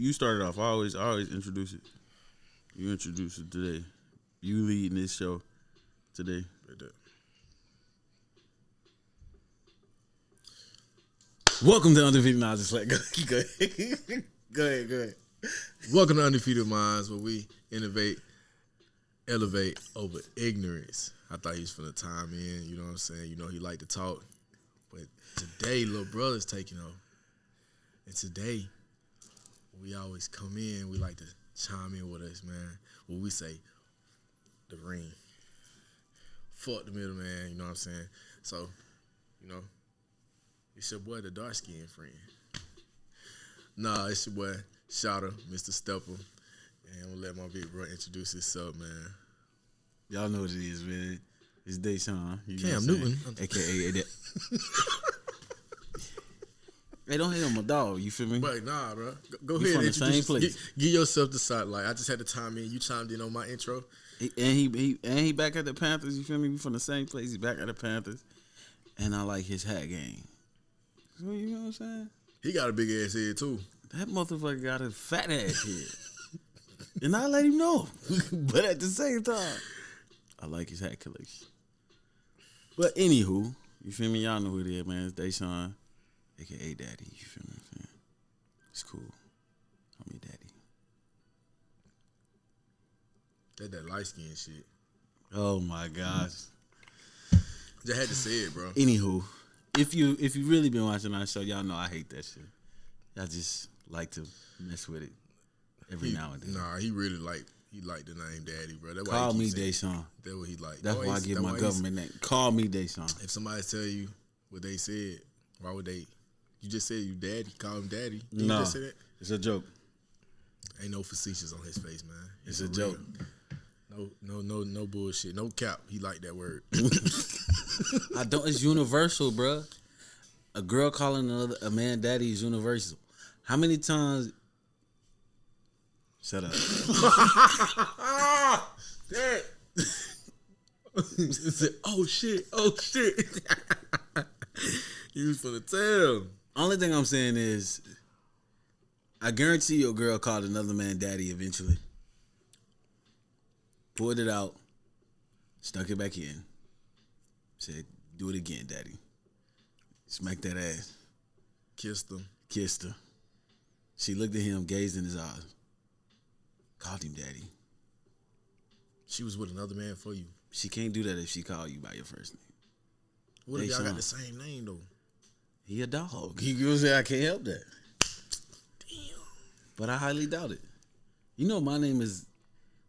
You started off. I always introduce it. You introduce it today. You leading this show today. Welcome to UndefeatedMindz. Go ahead. Welcome to UndefeatedMindz, where we innovate, elevate over ignorance. I thought he was finna time in, you know what I'm saying? You know he like to talk. But today, little brother's taking over. And today, we always come in, we like to chime in with us, man. What we say, the ring. Fuck the middle, man, you know what I'm saying? So, you know, it's your boy, the dark-skinned friend. Nah, it's your boy, Shouter, Mr. Stepper. And I'm gonna let my big bro introduce himself, man. Y'all know what it is, man. It's Deshaun. Cam Newton. A.K.A. that. Hey, don't hate on my dog, you feel me? But nah, bro. Go We ahead from and the same place. Give yourself the side. Like, I just had to time in. You chimed in on my intro. He back at the Panthers, you feel me? We from the same place. He back at the Panthers. And I like his hat game. So, you know what I'm saying? He got a big ass head, too. That motherfucker got a fat ass head. And I let him know. But at the same time, I like his hat collection. But anywho, you feel me? Y'all know who it is, man. It's Deshaun, a.k.a. Daddy. You feel me? I'm saying? It's cool. I'm your daddy. That light skin shit. Oh, my gosh. Just had to say it, bro. Anywho, if you really been watching our show, y'all know I hate that shit. I just like to mess with it every now and then. Nah, he really liked the name Daddy, bro. That's Call why me Deshaun. That's what he like. That's why I give my government name. Call me Deshaun. If somebody tell you what they said, why would they? You just said you daddy. Call him daddy. Did No, you just say that? It's a joke. Ain't no facetious on his face, man. It's a joke. No bullshit. No cap. He like that word. I don't. It's universal, bro. A girl calling a man daddy is universal. How many times? Shut up. That. Oh shit. You was finna tell. Only thing I'm saying is, I guarantee your girl called another man daddy eventually. Pulled it out, stuck it back in. Said, "Do it again, daddy." Smacked that ass. Kissed him. Kissed her. She looked at him, gazed in his eyes. Called him daddy. She was with another man for you. She can't do that if she called you by your first name. What if y'all Deshaun. got the same name, though? He a dog. He gonna say I can't help that. Damn. But I highly doubt it. You know my name is,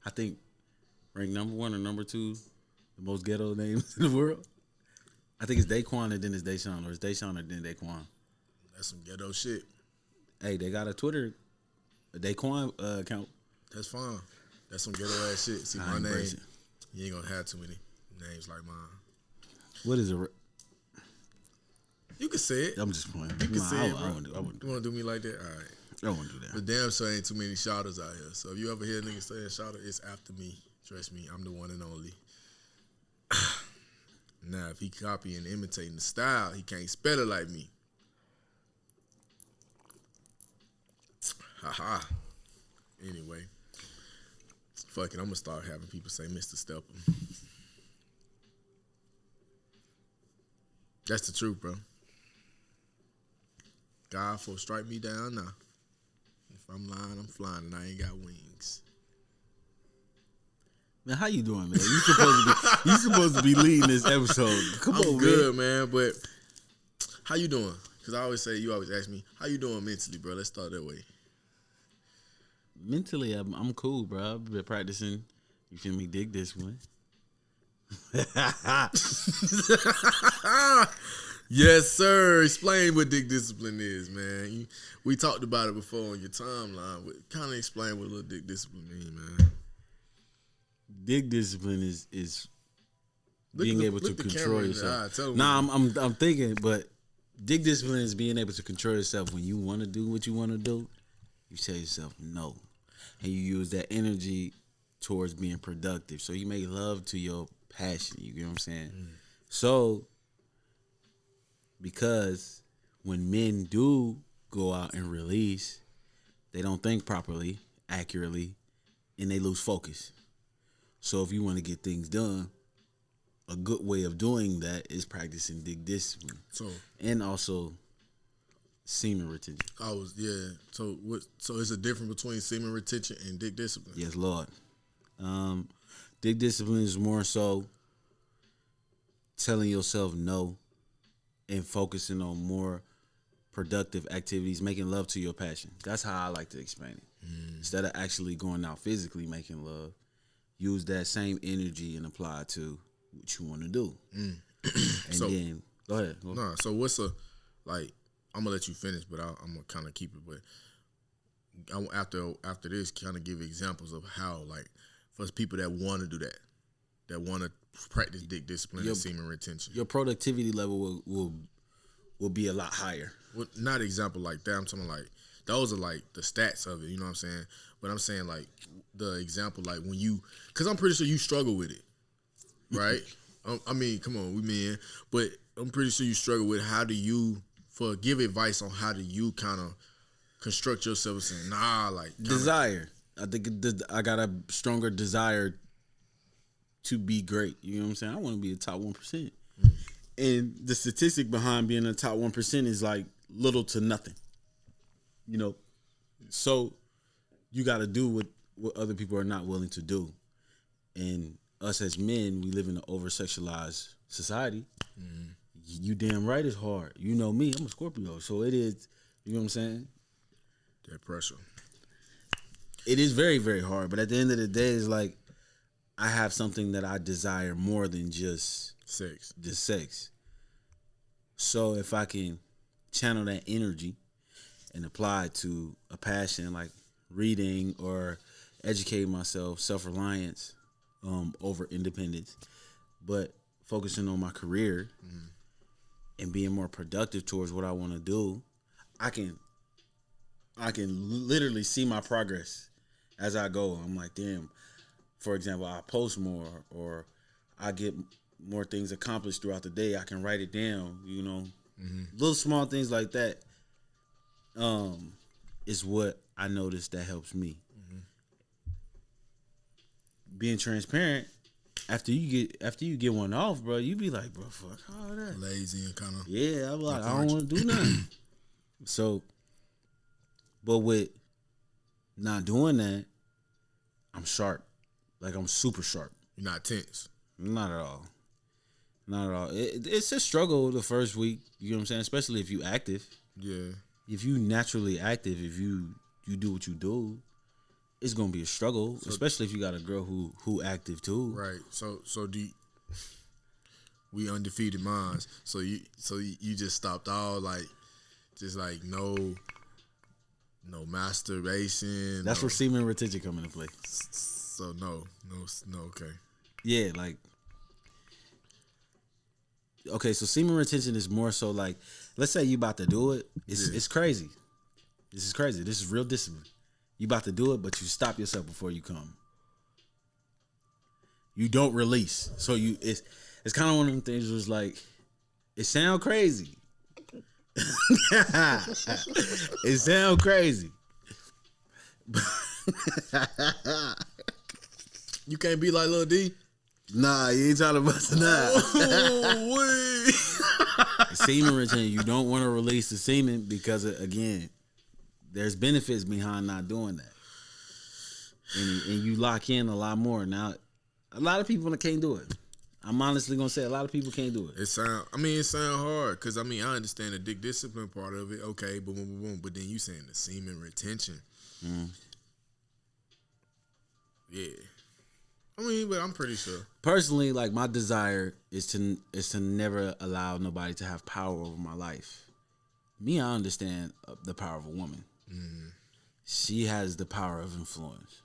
I think, ranked number 1 or number 2, the most ghetto names in the world. I think it's Daquan and then it's Deshaun, or it's Deshaun and then Daquan. That's some ghetto shit. Hey, they got a Daquan account. That's fine. That's some ghetto ass shit. See, my name, you ain't gonna have too many names like mine. What is it? You can say it. I'm just playing. You can say it, bro. I wouldn't do You wanna do me like that? All right. I wouldn't do that. But damn sure ain't too many shouters out here. So if you ever hear niggas saying shouter, it's after me. Trust me, I'm the one and only. Now, if he copying and imitating the style, he can't spell it like me. Haha. Anyway. Fuck it, I'm gonna start having people say Mr. Stepper. That's the truth, bro. God for strike me down now. If I'm lying, I'm flying and I ain't got wings. Man, how you doing, man? You supposed to be leading this episode. Come I'm on, good, man. man. But how you doing? Because you always ask me, how you doing mentally, bro? Let's start that way. Mentally, I'm cool, bro. I've been practicing. You feel me? Dig this one. Yes, sir. Explain what dick discipline is, man. We talked about it before on your timeline. Kind of explain what a little dick discipline mean, man. Dig discipline is being able to control yourself. Nah, I'm thinking, but dig discipline is being able to control yourself when you want to do what you want to do. You tell yourself no, and you use that energy towards being productive. So you make love to your passion. You get what I'm saying? So because when men do go out and release, they don't think properly, accurately, and they lose focus. So if you want to get things done, a good way of doing that is practicing dick discipline. And also semen retention. So what? So it's a difference between semen retention and dick discipline. Yes, Lord. Dick discipline is more so telling yourself no and focusing on more productive activities, making love to your passion. That's how I like to explain it. Instead of actually going out physically making love, use that same energy and apply it to what you want to do. And then go ahead. So what's like? I'm gonna let you finish, but I'm gonna kind of keep it. But after this, kind of give examples of how, like, for people that want to do that want to practice dick discipline and semen retention, your productivity level will be a lot higher. Well, not example like that. I'm talking like those are like the stats of it. You know what I'm saying? But I'm saying like the example, like when you, because I'm pretty sure you struggle with it, right? I mean, come on, we men, but I'm pretty sure you struggle with how do you give advice on how do you kind of construct yourself and saying, nah, like desire. I think I got a stronger desire to be great. You know what I'm saying? I want to be a top 1%. And the statistic behind being a top 1% is like little to nothing. You know, so you got to do what other people are not willing to do. And us as men, we live in an over-sexualized society. You damn right it's hard. You know me, I'm a Scorpio, so it is, you know what I'm saying? That pressure. It is very, very hard, but at the end of the day, it's like I have something that I desire more than just sex. So if I can channel that energy and apply it to a passion like reading or educating myself, self-reliance over independence, but focusing on my career and being more productive towards what I want to do, I can literally see my progress as I go. I'm like, damn, for example, I post more or I get more things accomplished throughout the day. I can write it down, you know. Little small things like that is what I noticed that helps me. Being transparent, after you get one off, bro, you be like, bro, fuck all that. Lazy and kind of. Yeah, I'm like, I don't want to do nothing. So, but with not doing that, I'm sharp. Like, I'm super sharp. You're not tense. Not at all. Not at all. It's a struggle the first week, you know what I'm saying? Especially if you active. Yeah. If you naturally active, if you do what you do, it's gonna be a struggle, especially if you got a girl who active too. Right. So we undefeated minds. So you just stopped all no masturbation. That's where semen retention come into play. So no, okay. Yeah, like, okay, so semen retention is more so like, let's say you about to do it. It's crazy. This is crazy. This is real discipline. You about to do it, but you stop yourself before you come. You don't release. So it's kind of one of them things where it's like, it sound crazy. It sound crazy. You can't be like Lil D? Nah, you ain't trying to bust a nut. Oh, Semen retention, you don't want to release the semen because, again, there's benefits behind not doing that. And you lock in a lot more. Now, a lot of people can't do it. I'm honestly going to say a lot of people can't do it. It sound hard because, I understand the dick discipline part of it. Okay, boom. But then you saying the semen retention. Yeah. But I'm pretty sure. Personally, like, my desire is to never allow nobody to have power over my life. Me, I understand the power of a woman. She has the power of influence.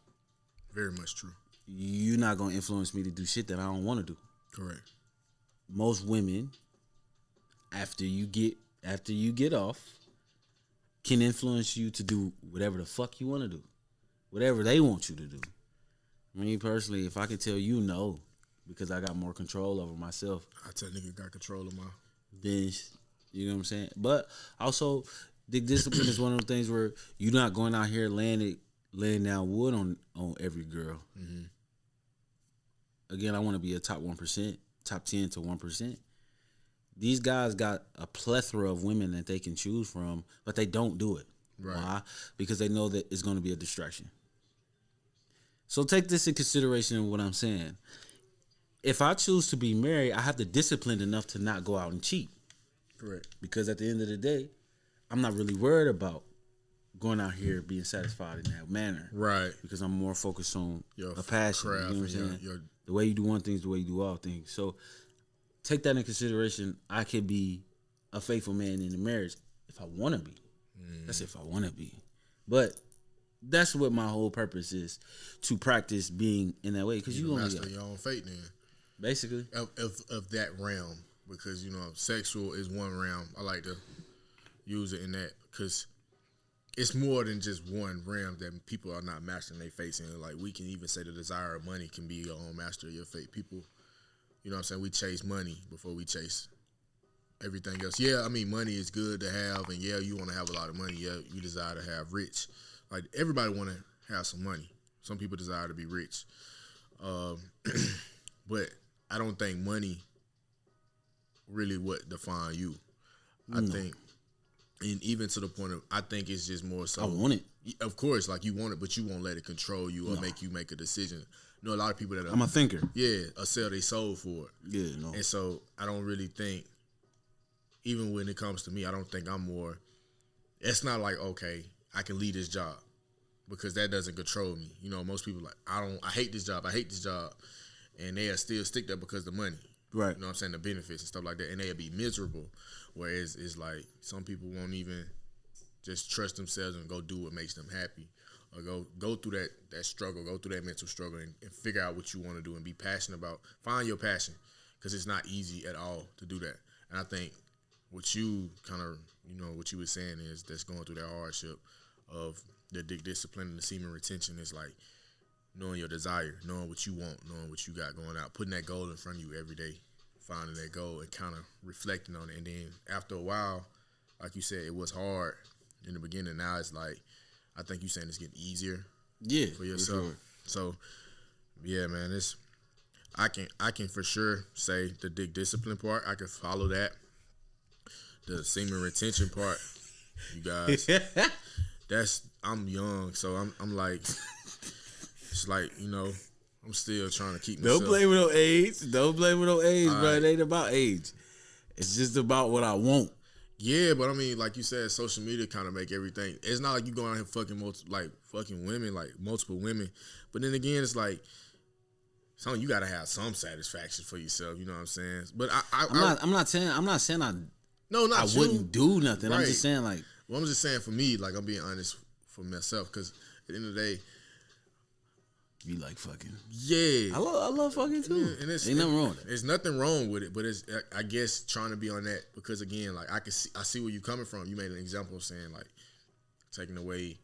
Very much true. You're not going to influence me to do shit that I don't want to do. Correct. Most women, after you get off, can influence you to do whatever the fuck you want to do. Whatever they want you to do. Me personally, if I could tell you no, because I got more control over myself. I tell nigga got control of my. Then, you know what I'm saying? But also, Dick discipline is one of those things where you're not going out here laying down wood on every girl. Mm-hmm. Again, I want to be a top 1%, top 10 to 1%. These guys got a plethora of women that they can choose from, but they don't do it. Right. Why? Because they know that it's going to be a distraction. So take this in consideration in what I'm saying. If I choose to be married, I have the discipline enough to not go out and cheat. Correct. Because at the end of the day, I'm not really worried about going out here being satisfied in that manner. Right. Because I'm more focused on a passion. Craft, you know what I'm saying? The way you do one thing is the way you do all things. So take that in consideration. I could be a faithful man in the marriage if I want to be. That's if I want to be. But that's what my whole purpose is, to practice being in that way. Because you only master your own fate then. Basically. Of that realm. Because, sexual is one realm. I like to use it in that. Because it's more than just one realm that people are not mastering their fate in. Like, we can even say the desire of money can be your own master of your fate. People, you know what I'm saying, we chase money before we chase everything else. Yeah, I mean, money is good to have, and yeah, you want to have a lot of money. Yeah, you desire to have rich. Like, everybody want to have some money. Some people desire to be rich. But I don't think money really what define you. I think, and even to the point of, I think it's just more so. I want it. Of course, like, you want it, but you won't let it control you or make you make a decision. A lot of people that I'm a thinker. Yeah, or sell their soul for it. Yeah, no. And so I don't really think, even when it comes to me, I don't think I'm more. It's not like, okay, I can leave this job because that doesn't control me. Most people like, I hate this job. And they'll still stick there because of the money. Right. You know what I'm saying? The benefits and stuff like that. And they'll be miserable. Whereas it's like some people won't even just trust themselves and go do what makes them happy. Or go through that struggle, go through that mental struggle and figure out what you want to do and be passionate about. Find your passion, because it's not easy at all to do that. And I think what you kind of, what you were saying is that's going through that hardship of the dick discipline and the semen retention is like knowing your desire, knowing what you want, knowing what you got going out, putting that goal in front of you every day, finding that goal and kind of reflecting on it. And then after a while, like you said, it was hard in the beginning. Now it's like, I think you're saying it's getting easier for yourself. Sure. So, yeah, man, I can for sure say the dick discipline part, I can follow that. The semen retention part, you guys, I'm young, so I'm like, it's like, I'm still trying to keep myself. Don't blame it on age. Bro. It ain't about age. It's just about what I want. Yeah, but I mean, like you said, social media kind of make everything. It's not like you going out here fucking women, like multiple women. But then again, it's like, you gotta have some satisfaction for yourself. You know what I'm saying? But I'm not saying I wouldn't do nothing. Right. I'm just saying like. Well, I'm just saying for me, like, I'm being honest for myself, because at the end of the day, you like fucking. Yeah. I love fucking too. Yeah, and ain't nothing wrong with it. There's nothing wrong with it, but it's, I guess, trying to be on that, because again, like, I see where you're coming from. You made an example of saying, like, taking away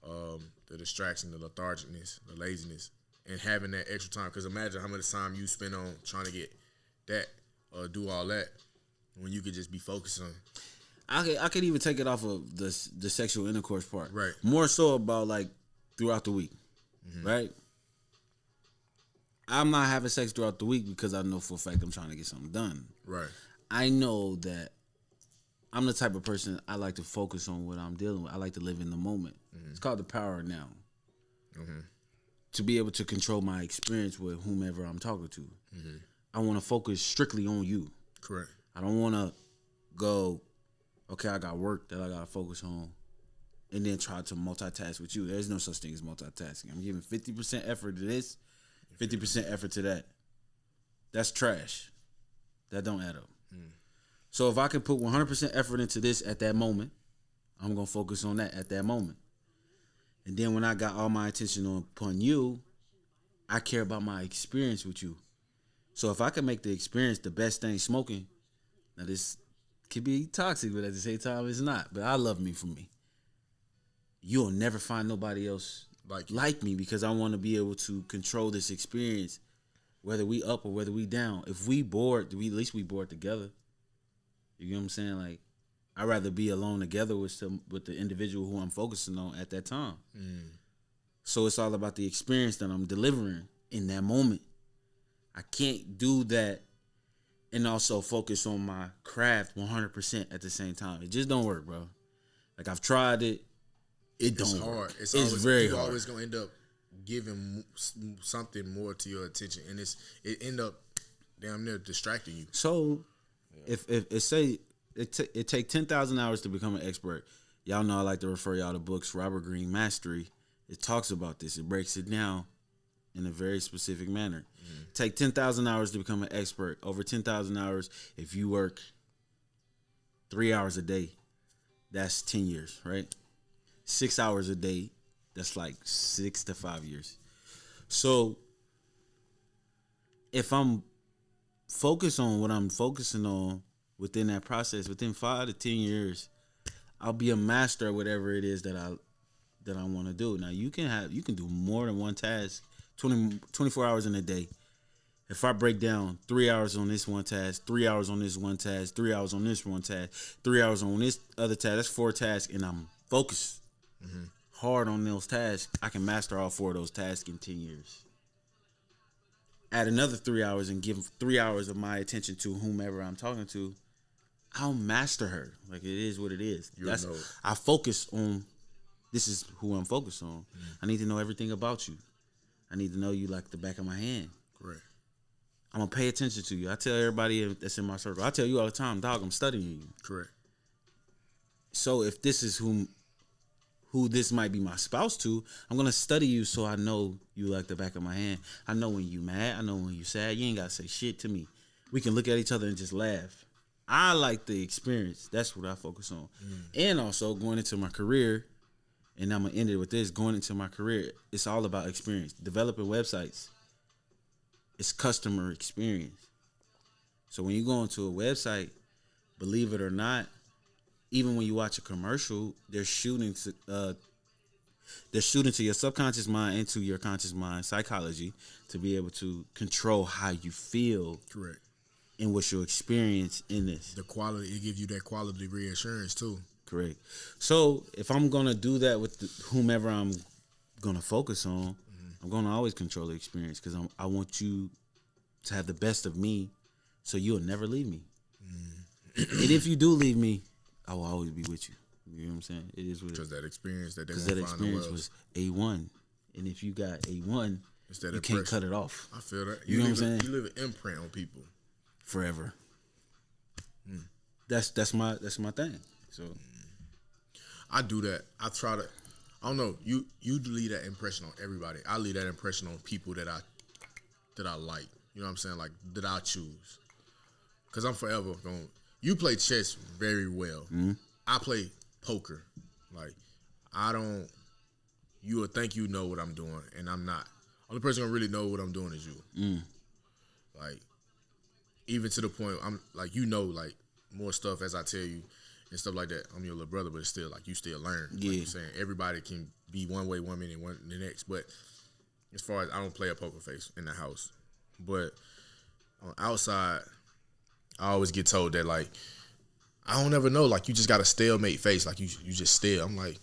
the distraction, the lethargicness, the laziness, and having that extra time. Because imagine how much time you spend on trying to get that or do all that when you could just be focused on. I could even take it off of the sexual intercourse part. Right. More so about, like, throughout the week. Mm-hmm. Right? I'm not having sex throughout the week because I know for a fact I'm trying to get something done. Right. I know that I'm the type of person, I like to focus on what I'm dealing with. I like to live in the moment. Mm-hmm. It's called the power of now. Mm-hmm. To be able to control my experience with whomever I'm talking to. Mm-hmm. I want to focus strictly on you. Correct. I don't want to go, okay, I got work that I got to focus on, and then try to multitask with you. There's no such thing as multitasking. I'm giving 50% effort to this, 50% effort to that. That's trash. That don't add up. Mm. So if I can put 100% effort into this at that moment, I'm going to focus on that at that moment. And then when I got all my attention upon you, I care about my experience with you. So if I can make the experience the best thing smoking, now this could be toxic, but at the same time it's not. But I love me for me. You'll never find nobody else like me, because I want to be able to control this experience, whether we up or whether we down. If we bored, at least we bored together. You get what I'm saying? Like, I'd rather be alone together with the individual who I'm focusing on at that time. So it's all about the experience that I'm delivering in that moment. I can't do that and also focus on my craft 100% at the same time. It just don't work, bro. Like, I've tried it. It's hard. Work. It's always, very hard. You're always going to end up giving something more to your attention. And it end up damn near distracting you. So, if say it take 10,000 hours to become an expert, y'all know I like to refer y'all to books. Robert Greene, Mastery. It talks about this. It breaks it down in a very specific manner. Take 10,000 hours to become an expert. Over 10,000 hours, if you work 3 hours a day, that's 10 years, right? 6 hours a day, that's like 6 to 5 years. So if I'm focused on what I'm focusing on within that process, within 5 to 10 years, I'll be a master of whatever it is that I want to do. Now, you can do more than one task 24 hours in a day. If I break down 3 hours on this one task, 3 hours on this one task, 3 hours on this one task, 3 hours on this other task, that's 4 tasks, and I'm focused hard on those tasks, I can master all 4 of those tasks in 10 years. Add another 3 hours and give 3 hours of my attention to whomever I'm talking to, I'll master her. Like, it is what it is. I focus on, this is who I'm focused on. I need to know everything about you. I need to know you like the back of my hand. Correct. I'm going to pay attention to you. I tell everybody that's in my circle. I tell you all the time, dog, I'm studying you. Correct. So if this is who this might be my spouse to, I'm going to study you so I know you like the back of my hand. I know when you mad. I know when you sad. You ain't got to say shit to me. We can look at each other and just laugh. I like the experience. That's what I focus on. And also going into my career, and I'm going to end it with this, going into my career, it's all about experience. Developing websites, it's customer experience. So when you go into a website, believe it or not, even when you watch a commercial, they're shooting to your subconscious mind and to your conscious mind psychology to be able to control how you feel. Correct. And what's your experience in this. The quality, it gives you that quality reassurance too. Correct. So if I'm going to do that with whomever I'm going to focus on, I'm going to always control the experience because I want you to have the best of me so you'll never leave me. And if you do leave me, I will always be with you. You know what I'm saying? It is what it is. Because that experience that they Because won't that find experience was A1. And if you got A1, you can't cut it off. I feel that. You know what I'm saying? You leave an imprint on people. Forever. That's my thing. So I do that. I try to. I don't know. You leave that impression on everybody. I leave that impression on people that I like. You know what I'm saying? Like that I choose. Cause I'm forever going. You play chess very well. I play poker. Like I don't. You would think you know what I'm doing, and I'm not. Only person gonna really know what I'm doing is you. Like even to the point I'm like like more stuff as I tell you and stuff like that. I'm your little brother, but it's still like you still learn. Yeah. Like you're saying everybody can be one way 1 minute, one the next. But as far as I don't play a poker face in the house, but on outside, I always get told that like I don't ever know. Like you just got a stalemate face. Like you just stale. I'm like,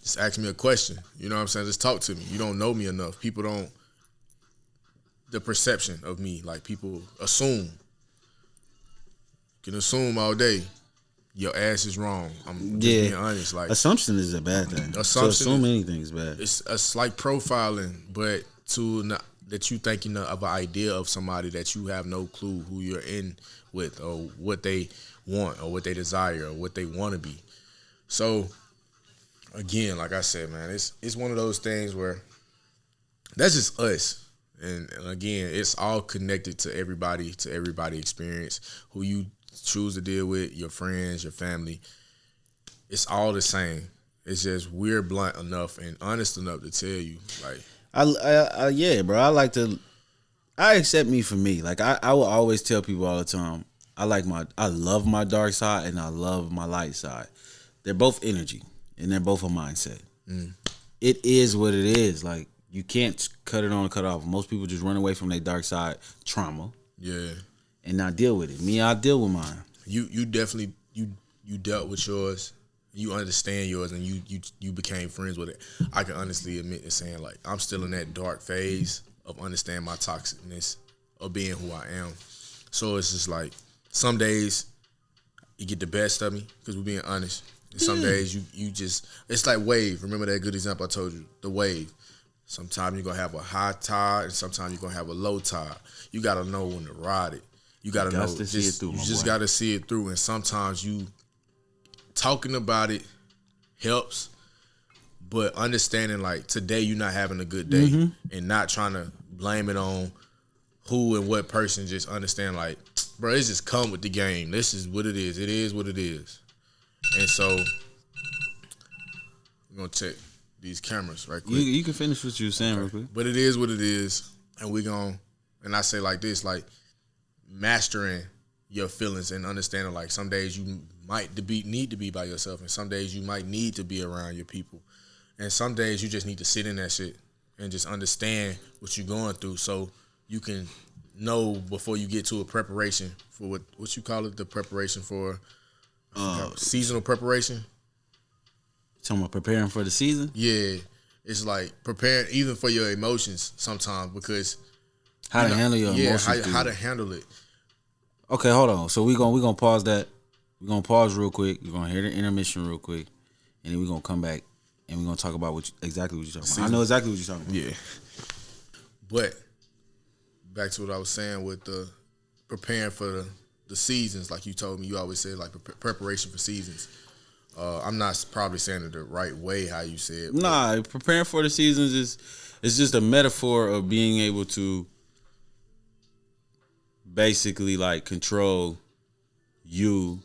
just ask me a question. You know what I'm saying? Just talk to me. You don't know me enough. People don't. The perception of me, like people assume. Can assume all day. Your ass is wrong. I'm just being honest. Like assumption is a bad thing. Assume anything is bad. It's like profiling, but that you thinking of an idea of somebody that you have no clue who you're in with or what they want or what they desire or what they want to be. So again, like I said, man, it's one of those things where that's just us. And again, it's all connected to everybody experience, who you choose to deal with, your friends, your family. It's all the same. It's just we're blunt enough and honest enough to tell you, like, yeah, bro. I accept me for me. Like I will always tell people all the time, I love my dark side and I love my light side. They're both energy and they're both a mindset. It is what it is. Like you can't cut it on and cut off. Most people just run away from their dark side trauma. Yeah. And not deal with it. Me, I deal with mine. You definitely you dealt with yours, you understand yours, and you became friends with it. I can honestly admit to saying, like, I'm still in that dark phase of understanding my toxicness of being who I am. So it's just like some days you get the best of me because we're being honest. And some days you just, it's like wave. Remember that good example I told you, the wave. Sometimes you're going to have a high tide and sometimes you're going to have a low tide. You got to know when to ride it. You got to know. See it through, you just got to see it through. And sometimes you talking about it helps, but understanding like today you're not having a good day and not trying to blame it on who and what person. Just understand like, bro, it's just come with the game. This is what it is. It is what it is. And so we're going to check these cameras right quick. You can finish what you were saying real quick. But it is what it is. And we're going to, and I say like this, like mastering your feelings and understanding like some days you might need to be by yourself and some days you might need to be around your people. And some days you just need to sit in that shit and just understand what you're going through so you can know before you get to a preparation for what you call it, the preparation for seasonal preparation. Talking about preparing for the season? Yeah. It's like preparing even for your emotions sometimes because how to handle your emotions. How to handle it. Okay, hold on. So we're gonna pause that. We're gonna pause real quick. We're gonna hear the intermission real quick. And then we're gonna come back and we're gonna talk about exactly what you're talking about. I know exactly what you're talking about. Yeah. But back to what I was saying with the preparing for the seasons, like you told me, you always say like preparation for seasons. I'm not probably saying it the right way how you said. Nah, preparing for the seasons is just a metaphor of being able to basically like control you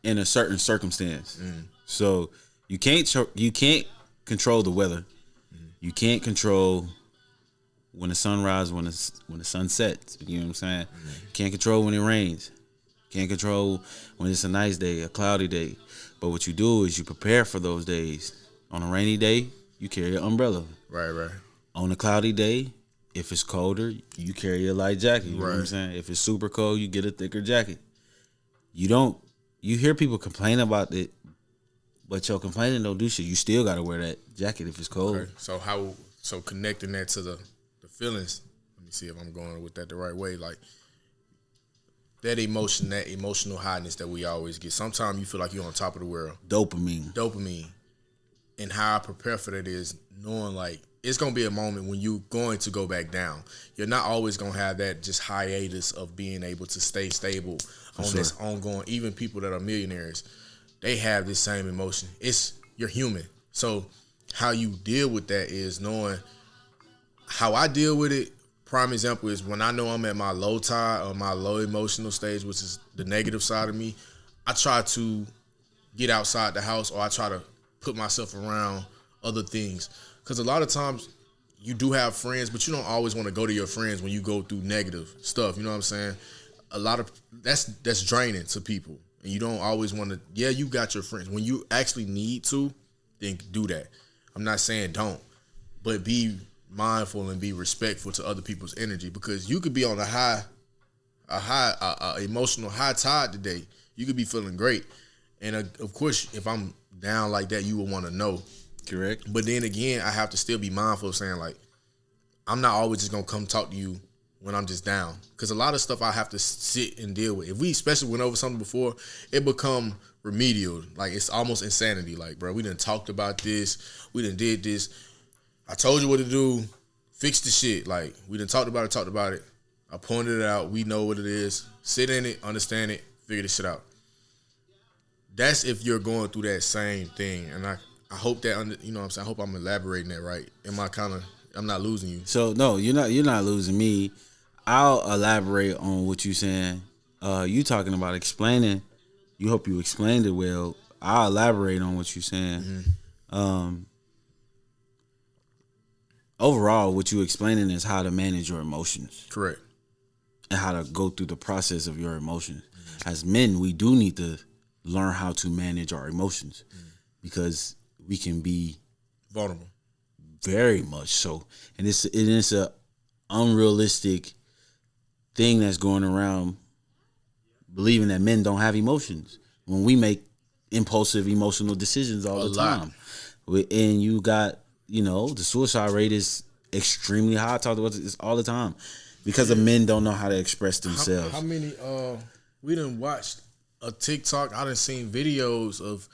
in a certain circumstance. So you can't control the weather. You can't control when the sun rises, when the sun sets. You know what I'm saying? Can't control when it rains. Can't control when it's a nice day, a cloudy day. But what you do is you prepare for those days. On a rainy day, you carry an umbrella. Right. On a cloudy day, if it's colder, you carry a light jacket. You know what I'm saying? If it's super cold, you get a thicker jacket. You hear people complain about it, but your complaining don't do shit. You still gotta wear that jacket if it's cold. Okay. So connecting that to the feelings, let me see if I'm going with that the right way. Like that emotional highness that we always get. Sometimes you feel like you're on top of the world. Dopamine. And how I prepare for that is knowing like it's going to be a moment when you're going to go back down. You're not always going to have that just hiatus of being able to stay stable on this ongoing. Even people that are millionaires, they have this same emotion. You're human. So how you deal with that is knowing how I deal with it. Prime example is when I know I'm at my low tide or my low emotional stage, which is the negative side of me, I try to get outside the house or I try to put myself around other things. Because a lot of times you do have friends, but you don't always want to go to your friends when you go through negative stuff. You know what I'm saying? A lot of that's draining to people. And you don't always want to, you got your friends. When you actually need to, then do that. I'm not saying don't, but be mindful and be respectful to other people's energy because you could be on a emotional high tide today. You could be feeling great. And of course, if I'm down like that, you will want to know. Correct. But then again, I have to still be mindful of saying like, I'm not always just going to come talk to you when I'm just down. Because a lot of stuff I have to sit and deal with. If we especially went over something before, it become remedial. Like it's almost insanity. Like, bro, we done talked about this. We done did this. I told you what to do. Fix the shit. Like, we done talked about it. I pointed it out. We know what it is. Sit in it, understand it, figure this shit out. That's if you're going through that same thing. And I hope that, you know what I'm saying? I hope I'm elaborating that right. I'm not losing you. So, no, you're not losing me. I'll elaborate on what you're saying. You talking about explaining. You hope you explained it well. I'll elaborate on what you're saying. Overall, what you're explaining is how to manage your emotions. Correct. And how to go through the process of your emotions. As men, we do need to learn how to manage our emotions because we can be vulnerable. Very much so. And it's a unrealistic thing that's going around believing that men don't have emotions. When we make impulsive, emotional decisions all the lot. time. And you got, the suicide rate is extremely high. I talk about this all the time because the men don't know how to express themselves. How many? We done watched a TikTok. I done seen videos of.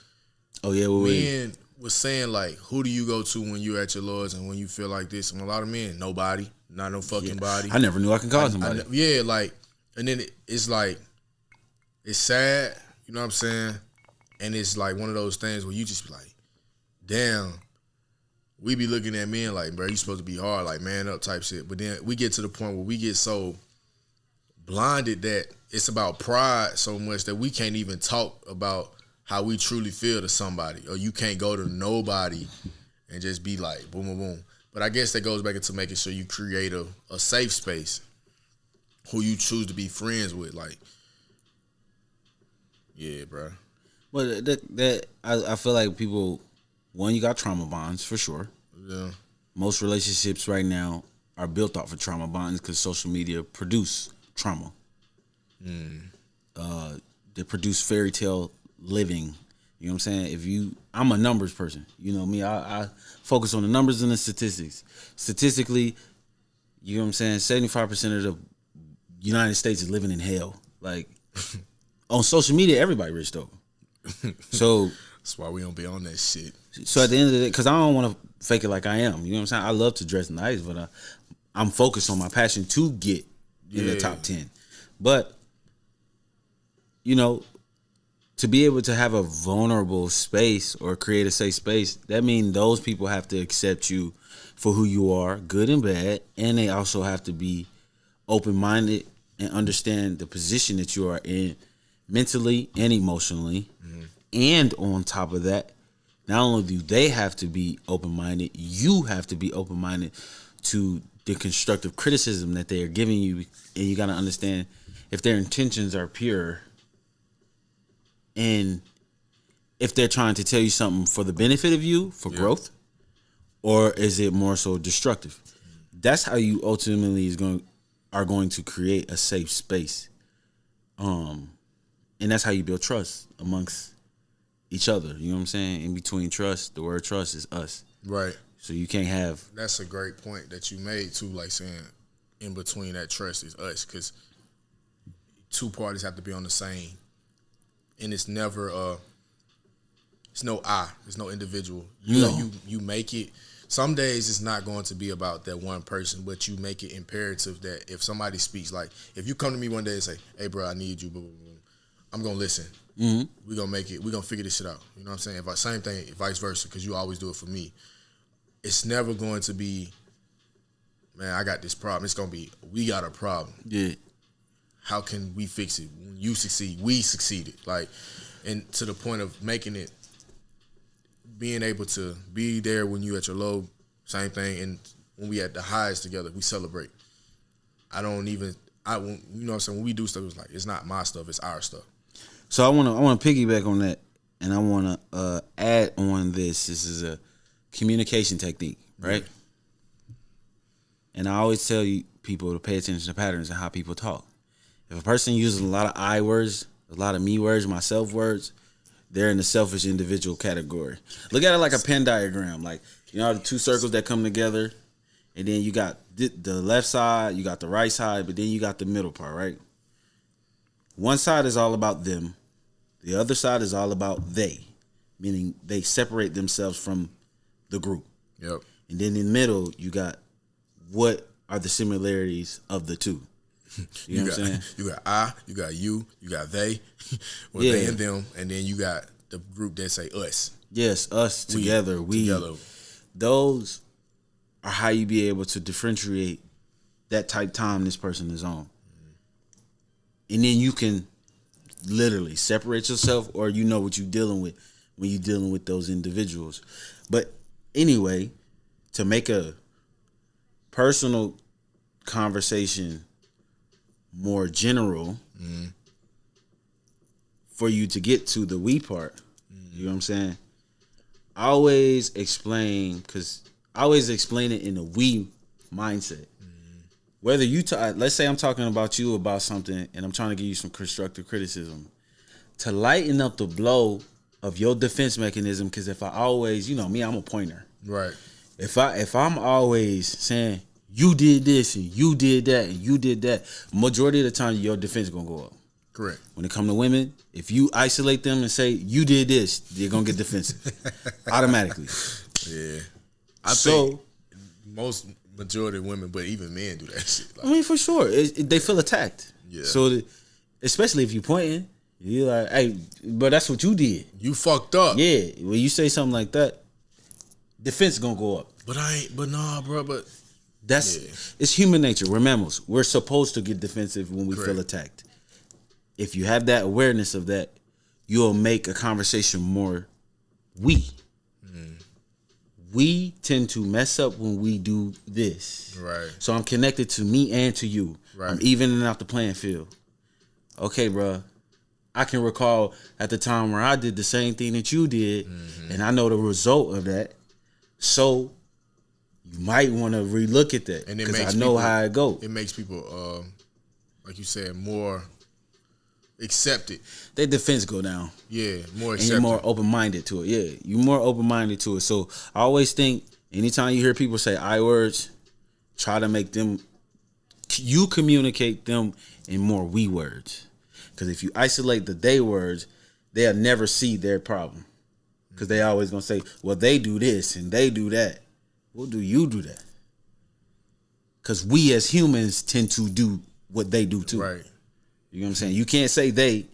Men was saying like, who do you go to when you're at your lowest and when you feel like this? And a lot of men, nobody, not no fucking body. I never knew I could call somebody. And then it's like, it's sad. You know what I'm saying? And it's like one of those things where you just be like, damn. We be looking at men like, bro, you supposed to be hard, like man up type shit. But then we get to the point where we get so blinded that it's about pride so much that we can't even talk about how we truly feel to somebody. Or you can't go to nobody and just be like, boom, boom, boom. But I guess that goes back into making sure you create a safe space who you choose to be friends with. Like, yeah, bro. Well, I feel like people, one, you got trauma bonds for sure. Yeah. Most relationships right now are built off of trauma bonds because social media produce trauma. They produce fairy tale living. You know what I'm saying? I'm a numbers person. You know me. I focus on the numbers and the statistics. Statistically, you know what I'm saying? 75% of the United States is living in hell. Like on social media, everybody rich though. So that's why we don't be on that shit. So at the end of the day, because I don't want to fake it like I am. You know what I'm saying? I love to dress nice, but I'm focused on my passion to get in the top 10. But to be able to have a vulnerable space or create a safe space, that means those people have to accept you for who you are, good and bad, and they also have to be open-minded and understand the position that you are in mentally and emotionally. And on top of that, not only do they have to be open-minded, you have to be open-minded to the constructive criticism that they are giving you. And you got to understand if their intentions are pure and if they're trying to tell you something for the benefit of you, for growth, or is it more so destructive? That's how you ultimately are going to create a safe space. And that's how you build trust amongst each other. You know what I'm saying? In between trust, the word trust is us. Right. So you can't have. That's a great point that you made too, like saying in between that trust is us, because two parties have to be on the same. And it's never it's no I, it's no individual. You make it. Some days it's not going to be about that one person, but you make it imperative that if somebody speaks, like if you come to me one day and say, "Hey, bro, I need you," I'm gonna listen. We're gonna make it. We're gonna figure this shit out. You know what I'm saying? Same thing, vice versa, because you always do it for me. It's never going to be, man, I got this problem. It's gonna be, we got a problem. Yeah. How can we fix it? When you succeed, we succeeded. Like, and to the point of making it, being able to be there when you at your low, same thing. And when we at the highest together, we celebrate. You know what I'm saying? When we do stuff, it's like, it's not my stuff, it's our stuff. So I want to piggyback on that, and I want to add on this. This is a communication technique, right? And I always tell you people to pay attention to patterns and how people talk. If a person uses a lot of I words, a lot of me words, myself words, they're in the selfish individual category. Look at it like a Venn diagram. Like, the two circles that come together, and then you got the left side, you got the right side, but then you got the middle part, right? One side is all about them. The other side is all about they, meaning they separate themselves from the group. Yep. And then in the middle, you got what are the similarities of the two. You know what I'm saying? You got I, you got you got they, they and them, and then you got the group that say us. Yes, us together. We together. Those are how you be able to differentiate that type time this person is on. And then you can literally separate yourself, or you know what you're dealing with when you're dealing with those individuals. But anyway, to make a personal conversation more general, for you to get to the we part, you know what I'm saying? I always explain it in a we mindset. Whether you let's say I'm talking about you about something and I'm trying to give you some constructive criticism. To lighten up the blow of your defense mechanism. Because if I always, you know me, I'm a pointer. Right. If I'm always saying you did this and you did that and you did that, majority of the time your defense is gonna go up. Correct. When it comes to women, if you isolate them and say you did this, they're gonna get defensive automatically. Yeah. I think most majority of women, but even men do that shit. Like, I mean, for sure, they feel attacked. Yeah. So, especially if you pointing, you're like, "Hey, but that's what you did. You fucked up." Yeah. When you say something like that, defense is gonna go up. But nah, bro. But it's human nature. We're mammals. We're supposed to get defensive when we feel attacked. If you have that awareness of that, you'll make a conversation more we tend to mess up when we do this. Right. So I'm connected to me and to you. Right. I'm evening out the playing field. Okay, bro. I can recall at the time where I did the same thing that you did, and I know the result of that. So you might want to relook at that because I know how it go. It makes people, like you said, more accepted. Their defense go down. Yeah, more accepted. And you're more open-minded to it. Yeah, you're more open-minded to it. So I always think anytime you hear people say I words, try to make them, you communicate them in more we words. Because if you isolate the they words, they'll never see their problem. Because they always going to say, well, they do this and they do that. Well, do you do that? Because we as humans tend to do what they do too. Right. You know what I'm saying? You can't say they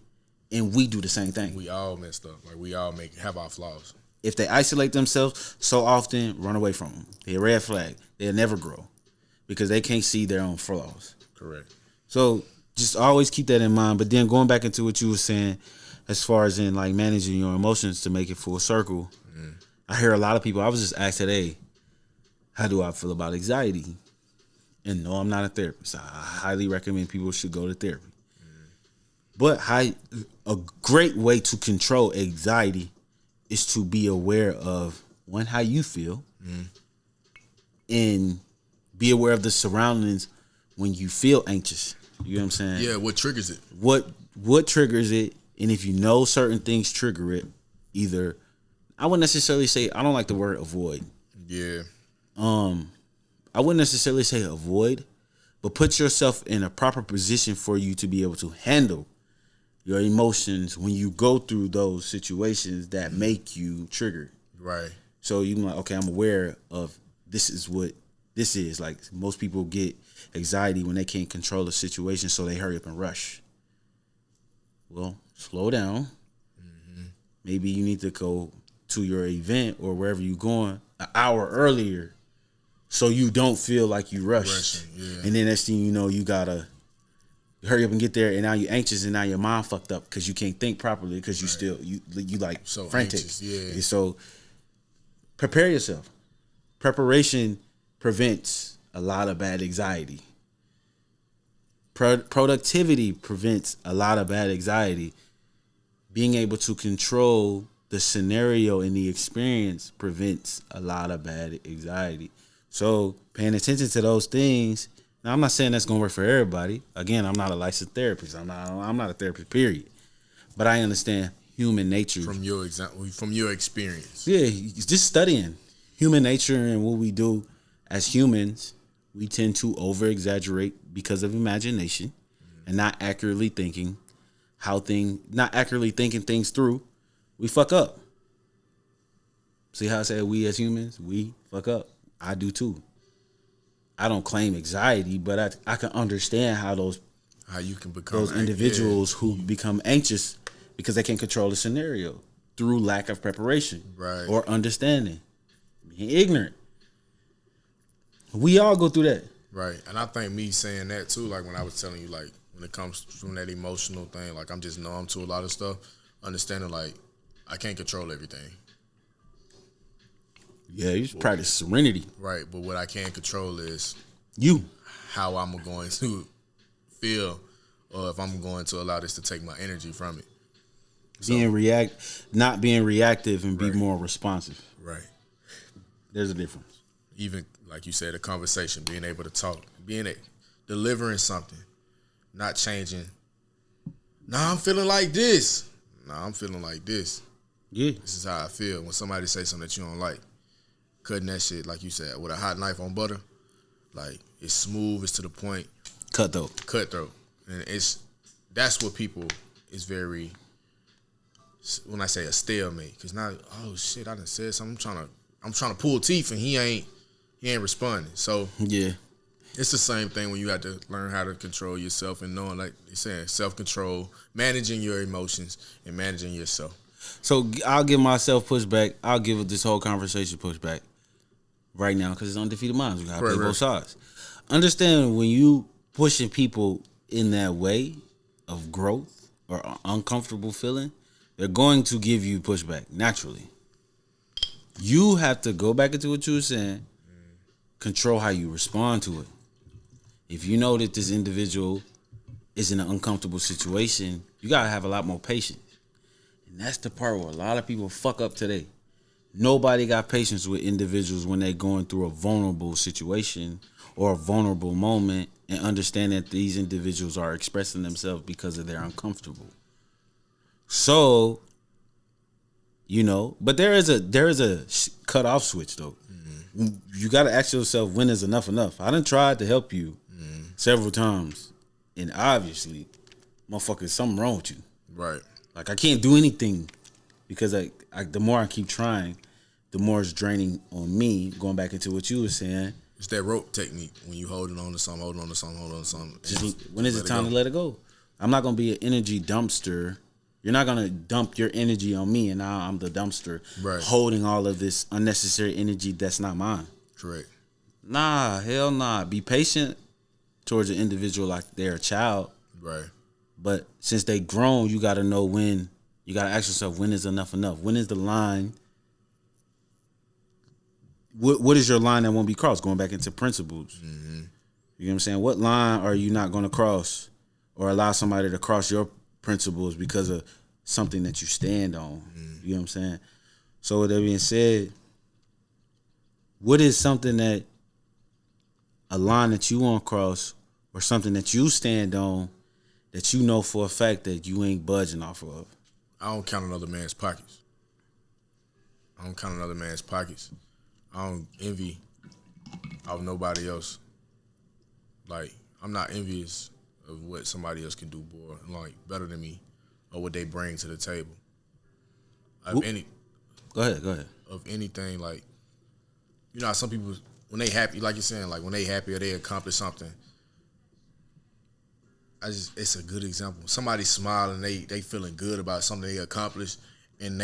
and we do the same thing. We all messed up. Like we all have our flaws. If they isolate themselves so often, run away from them. They're a red flag. They'll never grow because they can't see their own flaws. Correct. So just always keep that in mind. But then going back into what you were saying, as far as in like managing your emotions to make it full circle, I hear a lot of people. I was just asked today, how do I feel about anxiety? And no, I'm not a therapist. I highly recommend people should go to therapy. But a great way to control anxiety is to be aware of, one, how you feel, and be aware of the surroundings when you feel anxious. You know what I'm saying? Yeah, what triggers it? What triggers it, and if you know certain things trigger it, either, I wouldn't necessarily say, I don't like the word avoid. Yeah. I wouldn't necessarily say avoid, but put yourself in a proper position for you to be able to handle your emotions when you go through those situations that make you triggered. Right. So you're like, okay, I'm aware of this is what this is. Like most people get anxiety when they can't control a situation, so they hurry up and rush. Well, slow down. Maybe you need to go to your event or wherever you're going an hour earlier so you don't feel like you rushed. And then next thing you know, you gotta hurry up and get there, and now you're anxious, and now your mind fucked up because you can't think properly because you still you like so frantic. Anxious, yeah. So prepare yourself. Preparation prevents a lot of bad anxiety. Productivity prevents a lot of bad anxiety. Being able to control the scenario and the experience prevents a lot of bad anxiety. So paying attention to those things. Now, I'm not saying that's going to work for everybody. Again, I'm not a licensed therapist. I'm not a therapist, period. But I understand human nature. From your experience. Yeah, just studying human nature and what we do as humans. We tend to over-exaggerate because of imagination and not accurately thinking things through. We fuck up. See how I said we as humans, we fuck up. I do too. I don't claim anxiety, but I can understand how you can become those individuals who become anxious because they can't control the scenario through lack of preparation, right, or understanding, being ignorant. We all go through that, right. And I think me saying that too, like when I was telling you, like when it comes from that emotional thing, like I'm just numb to a lot of stuff. Understanding like I can't control everything. Yeah, you should practice serenity. Right, but what I can control is how I'm going to feel, or if I'm going to allow this to take my energy from it. So, not being reactive and be more responsive. Right. There's a difference. Even like you said, a conversation, being able to talk, delivering something, not changing. Nah, I'm feeling like this. Nah, I'm feeling like this. Yeah. This is how I feel when somebody say something that you don't like. Cutting that shit, like you said, with a hot knife on butter, like it's smooth, it's to the point. Cutthroat. And that's what people is very, when I say a stalemate, because now, oh shit, I done said something. I'm trying to pull teeth and he ain't responding. So yeah, it's the same thing when you have to learn how to control yourself and knowing, like you're saying, self-control, managing your emotions and managing yourself. So I'll give myself pushback. I'll give this whole conversation pushback right now because it's Undefeated Minds. We gotta play both sides. Understand when you pushing people in that way of growth or uncomfortable feeling, they're going to give you pushback naturally. You have to go back into what you were saying, control how you respond to it. If you know that this individual is in an uncomfortable situation, you gotta have a lot more patience. And that's the part where a lot of people fuck up today. Nobody got patience with individuals when they're going through a vulnerable situation or a vulnerable moment and understand that these individuals are expressing themselves because of they're uncomfortable. So, but there is a cut-off switch, though. Mm-hmm. You got to ask yourself, when is enough enough? I done tried to help you several times, and obviously, motherfucker, something wrong with you. Right. Like, I can't do anything because the more I keep trying, the more it's draining on me, going back into what you were saying. It's that rope technique when you holding on to something. When is it time to let it go? I'm not going to be an energy dumpster. You're not going to dump your energy on me, and now I'm the dumpster holding all of this unnecessary energy that's not mine. Correct. Nah, hell nah. Be patient towards an individual like they're a child. Right. But since they grown, you got to know when. You got to ask yourself, when is enough enough? When is the line? What is your line that won't be crossed? Going back into principles. Mm-hmm. You know what I'm saying? What line are you not going to cross or allow somebody to cross your principles because of something that you stand on? Mm-hmm. You know what I'm saying? So with that being said, what is something that a line that you won't cross or something that you stand on that you know for a fact that you ain't budging off of? I don't count another man's pockets. I don't envy of nobody else. Like, I'm not envious of what somebody else can do, boy, like, better than me or what they bring to the table. Go ahead. Of anything, like, how some people, when they happy, like you're saying, like, when they happy or they accomplish something, it's a good example. Somebody smiling, they feeling good about something they accomplished, and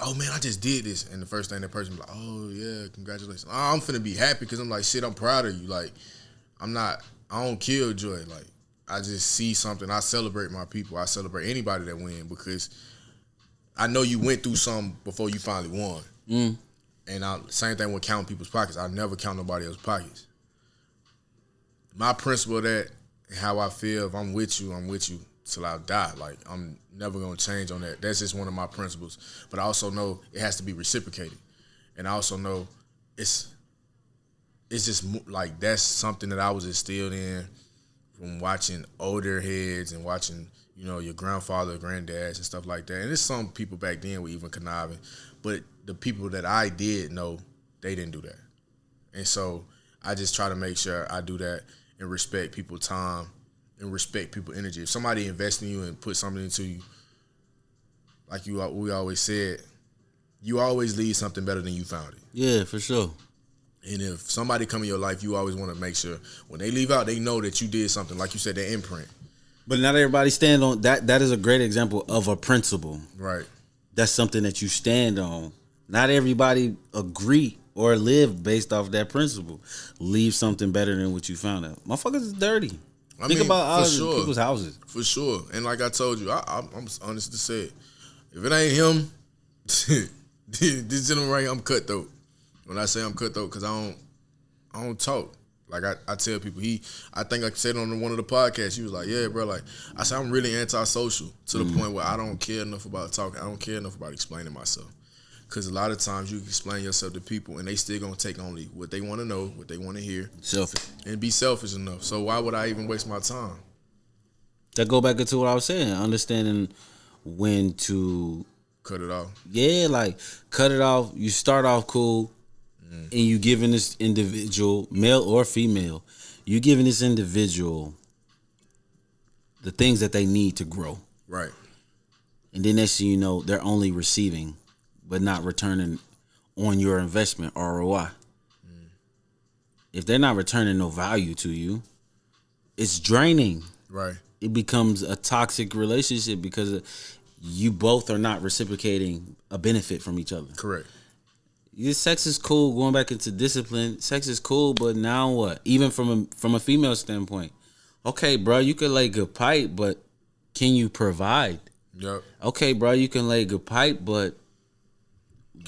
oh man, I just did this, and the first thing that person be like, oh yeah, congratulations. I'm finna be happy because I'm like, shit, I'm proud of you. Like, I don't kill joy. Like, I just see something. I celebrate my people. I celebrate anybody that win because I know you went through something before you finally won. Mm. And same thing with counting people's pockets. I never count nobody else's pockets. My principle of that and how I feel, if I'm with you till I die. Like, I'm never going to change on that. That's just one of my principles. But I also know it has to be reciprocated. And I also know it's just like that's something that I was instilled in from watching older heads and watching, your grandfather, granddads and stuff like that. And there's some people back then were even conniving. But the people that I did know, they didn't do that. And so I just try to make sure I do that and respect people's time and respect people's energy. If somebody invests in you and put something into you, like we always said, you always leave something better than you found it. Yeah, for sure. And if somebody come in your life, you always want to make sure when they leave out, they know that you did something. Like you said, their imprint. But not everybody stand on that. That is a great example of a principle. Right. That's something that you stand on. Not everybody agree or live based off that principle. Leave something better than what you found out. Motherfuckers is dirty. Think about all the people's houses. For sure. And like I told you, I'm honest to say it. If it ain't him, this gentleman right here, I'm cutthroat. When I say I'm cutthroat, because I don't talk. Like I tell people, I think I said on one of the podcasts, he was like, yeah, bro, like, I said, I'm really antisocial to the point where I don't care enough about talking. I don't care enough about explaining myself. Because a lot of times you can explain yourself to people and they still going to take only what they want to know, what they want to hear. Selfish. And be selfish enough. So why would I even waste my time? That go back into what I was saying, understanding when to Cut it off. Yeah, like cut it off. You start off cool, and you giving this individual, male or female, you giving this individual the things that they need to grow. Right. And then next thing you know, they're only receiving, but not returning on your investment, ROI. If they're not returning no value to you, it's draining. Right. It becomes a toxic relationship because you both are not reciprocating a benefit from each other. Correct. Your sex is cool. Going back into discipline, sex is cool, but now what? Even from a female standpoint, okay, bro, you can lay good pipe, but can you provide? Yep. Okay, bro, you can lay good pipe, but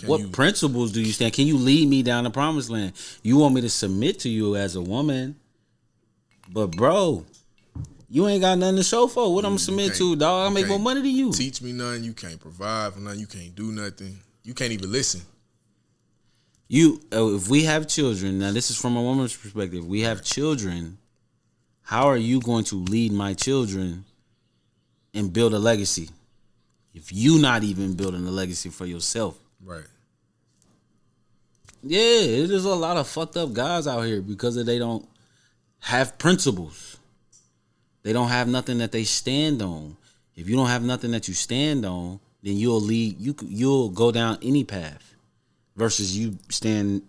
what principles do you stand? Can you lead me down the promised land? You want me to submit to you as a woman, but bro, you ain't got nothing to show for. What I'm gonna submit to, dog? I make more money than you. Teach me nothing. You can't provide for nothing. You can't do nothing. You can't even listen. If we have children, now this is from a woman's perspective. We have children. How are you going to lead my children and build a legacy if you not even building a legacy for yourself? Right. Yeah, there's a lot of fucked up guys out here because they don't have principles. They don't have nothing that they stand on. If you don't have nothing that you stand on, then you'll go down any path. Versus you stand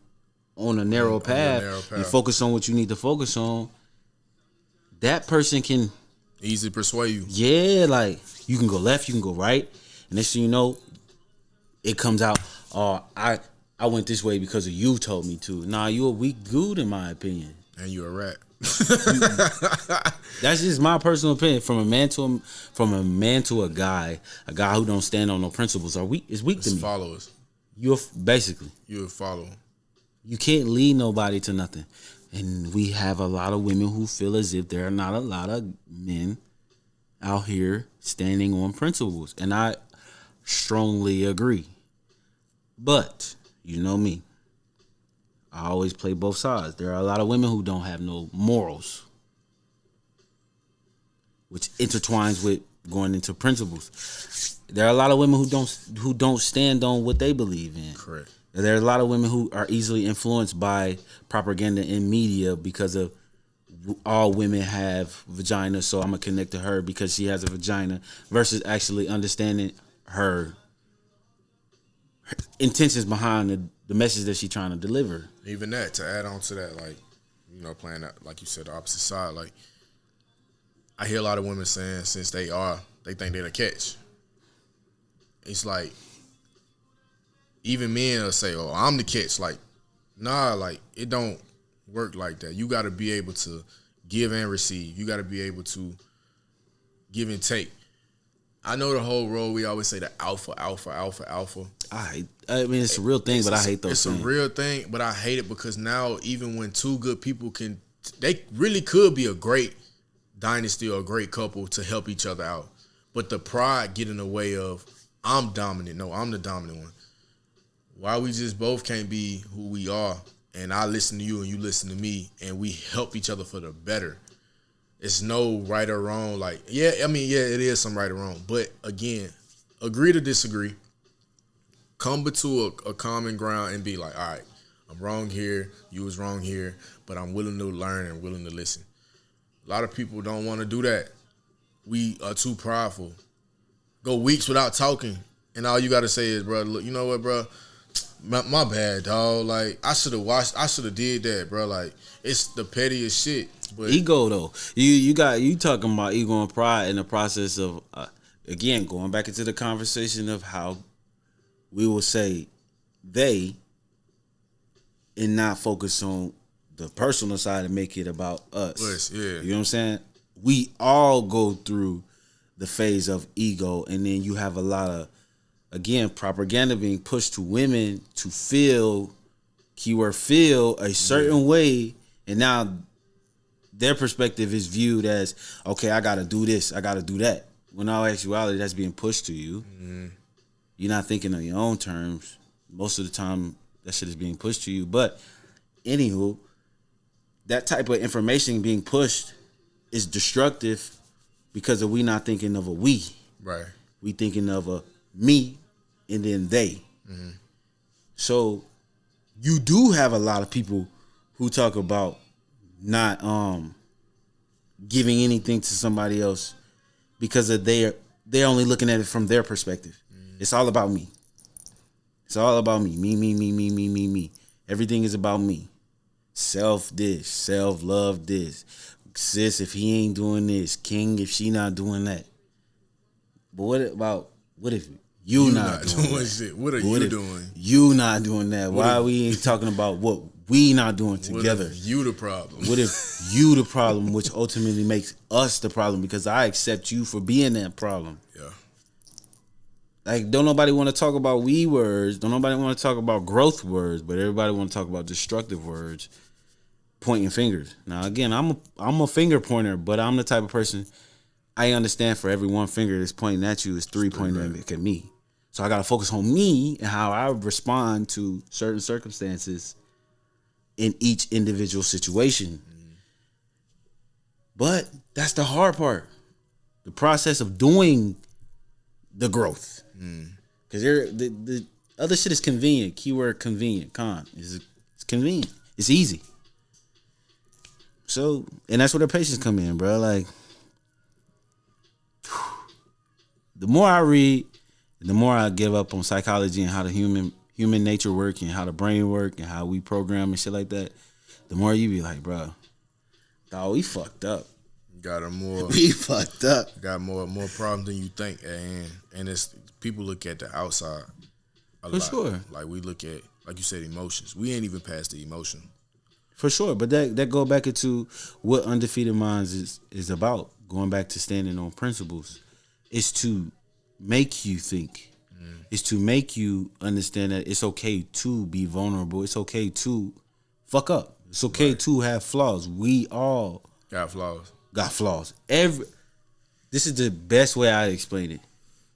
on a narrow path. You focus on what you need to focus on. That person can easily persuade you. Yeah, like you can go left, you can go right, and next thing you know, it comes out. Oh, I went this way because of you told me to. Nah, you a weak dude in my opinion. And you a rat. That's just my personal opinion. From a man to a guy who don't stand on no principles is weak to me. Followers. You're basically a follower. You can't lead nobody to nothing. And we have a lot of women who feel as if there are not a lot of men out here standing on principles. And I strongly agree. But, you know me, I always play both sides. There are a lot of women who don't have no morals, which intertwines with going into principles. There are a lot of women who don't stand on what they believe in. Correct. There are a lot of women who are easily influenced by propaganda and media because of all women have vagina, so I'm going to connect to her because she has a vagina, versus actually understanding her intentions behind the message that she's trying to deliver. Even that, to add on to that, like, you know, playing that, like you said, the opposite side, like, I hear a lot of women saying since they think they're the catch. It's like, even men will say, oh, I'm the catch. Like, nah, like, it don't work like that. You got to be able to give and receive. You got to be able to give and take. I know the whole role, we always say the alpha. I mean, it's a real thing, but I hate those things. It's a real thing, but I hate it because now even when two good people they really could be a great dynasty or a great couple to help each other out. But the pride get in the way of, I'm dominant. No, I'm the dominant one. Why we just both can't be who we are, and I listen to you and you listen to me, and we help each other for the better. It's no right or wrong. Like, yeah, I mean, yeah, it is some right or wrong. But again, agree to disagree. Come to a common ground and be like, all right, I'm wrong here, you was wrong here, but I'm willing to learn and willing to listen. A lot of people don't want to do that. We are too prideful. Go weeks without talking, and all you got to say is, bro, look, you know what, bro? My bad, dog. Like, I should have did that, bro. Like, it's the pettiest shit. But ego, though. You talking about ego and pride in the process of, again, going back into the conversation of how we will say they and not focus on the personal side and make it about us. Yeah. You know what I'm saying? We all go through the phase of ego, and then you have a lot of, again, propaganda being pushed to women to feel, keyword feel, a certain way, and now their perspective is viewed as, okay, I got to do this, I got to do that. When in all actuality, that's being pushed to you. Mm-hmm. You're not thinking on your own terms. Most of the time, that shit is being pushed to you. But, anywho, that type of information being pushed is destructive because of we not thinking of a we. Right. We thinking of a me and then they. Mm-hmm. So you do have a lot of people who talk about not giving anything to somebody else because of they're only looking at it from their perspective. Mm-hmm. It's all about me. It's all about me. Me. Everything is about me. Self this, self love this. Sis, if he ain't doing this, king, if she not doing that. But what if you not doing shit? What are you doing? You not doing that. Why we ain't talking about what we not doing together? What if you the problem? What if you the problem, which ultimately makes us the problem because I accept you for being that problem. Yeah. Like, don't nobody want to talk about we words. Don't nobody want to talk about growth words, but everybody want to talk about destructive words, pointing fingers. Now, again, I'm a finger pointer, but I'm the type of person, I understand for every one finger that's pointing at you is three pointing at me. So I got to focus on me and how I respond to certain circumstances in each individual situation. But that's the hard part. The process of doing the growth. Because the other shit is convenient. Keyword convenient. It's convenient. It's easy. So, and that's where the patience come in, bro. Like, the more I read, the more I give up on psychology and how the human nature work and how the brain work and how we program and shit like that, the more you be like, bro, dawg, we fucked up. We fucked up. Got more problems than you think at hand. And it's people look at the outside a lot. Sure. Like we look at, like you said, emotions. We ain't even past the emotion. For sure. But that go back into what Undefeated Minds is about. Going back to standing on principles. It's to make you think. It's to make you understand that it's okay to be vulnerable. It's okay to fuck up. It's okay to have flaws. We all got flaws. This is the best way I explain it.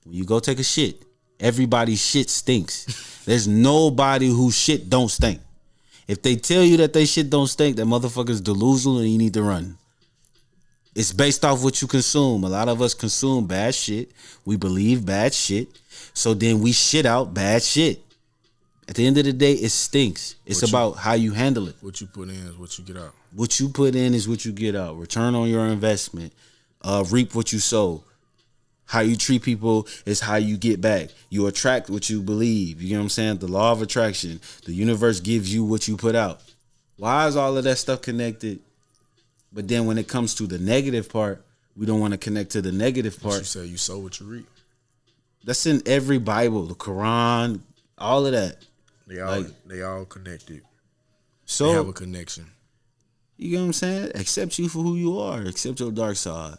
When you go take a shit, everybody's shit stinks. There's nobody whose shit don't stink. If they tell you that they shit don't stink, that motherfucker's delusional and you need to run. It's based off what you consume. A lot of us consume bad shit. We believe bad shit. So then we shit out bad shit. At the end of the day, it stinks. It's about how you handle it. What you put in is what you get out. What you put in is what you get out. Return on your investment. Reap what you sow. How you treat people is how you get back. You attract what you believe. You know what I'm saying? The law of attraction. The universe gives you what you put out. Why is all of that stuff connected? But then when it comes to the negative part, we don't want to connect to the negative part. You say you sow what you reap. That's in every Bible, the Quran, all of that. They all connected. So they have a connection. You know what I'm saying? Accept you for who you are. Accept your dark side.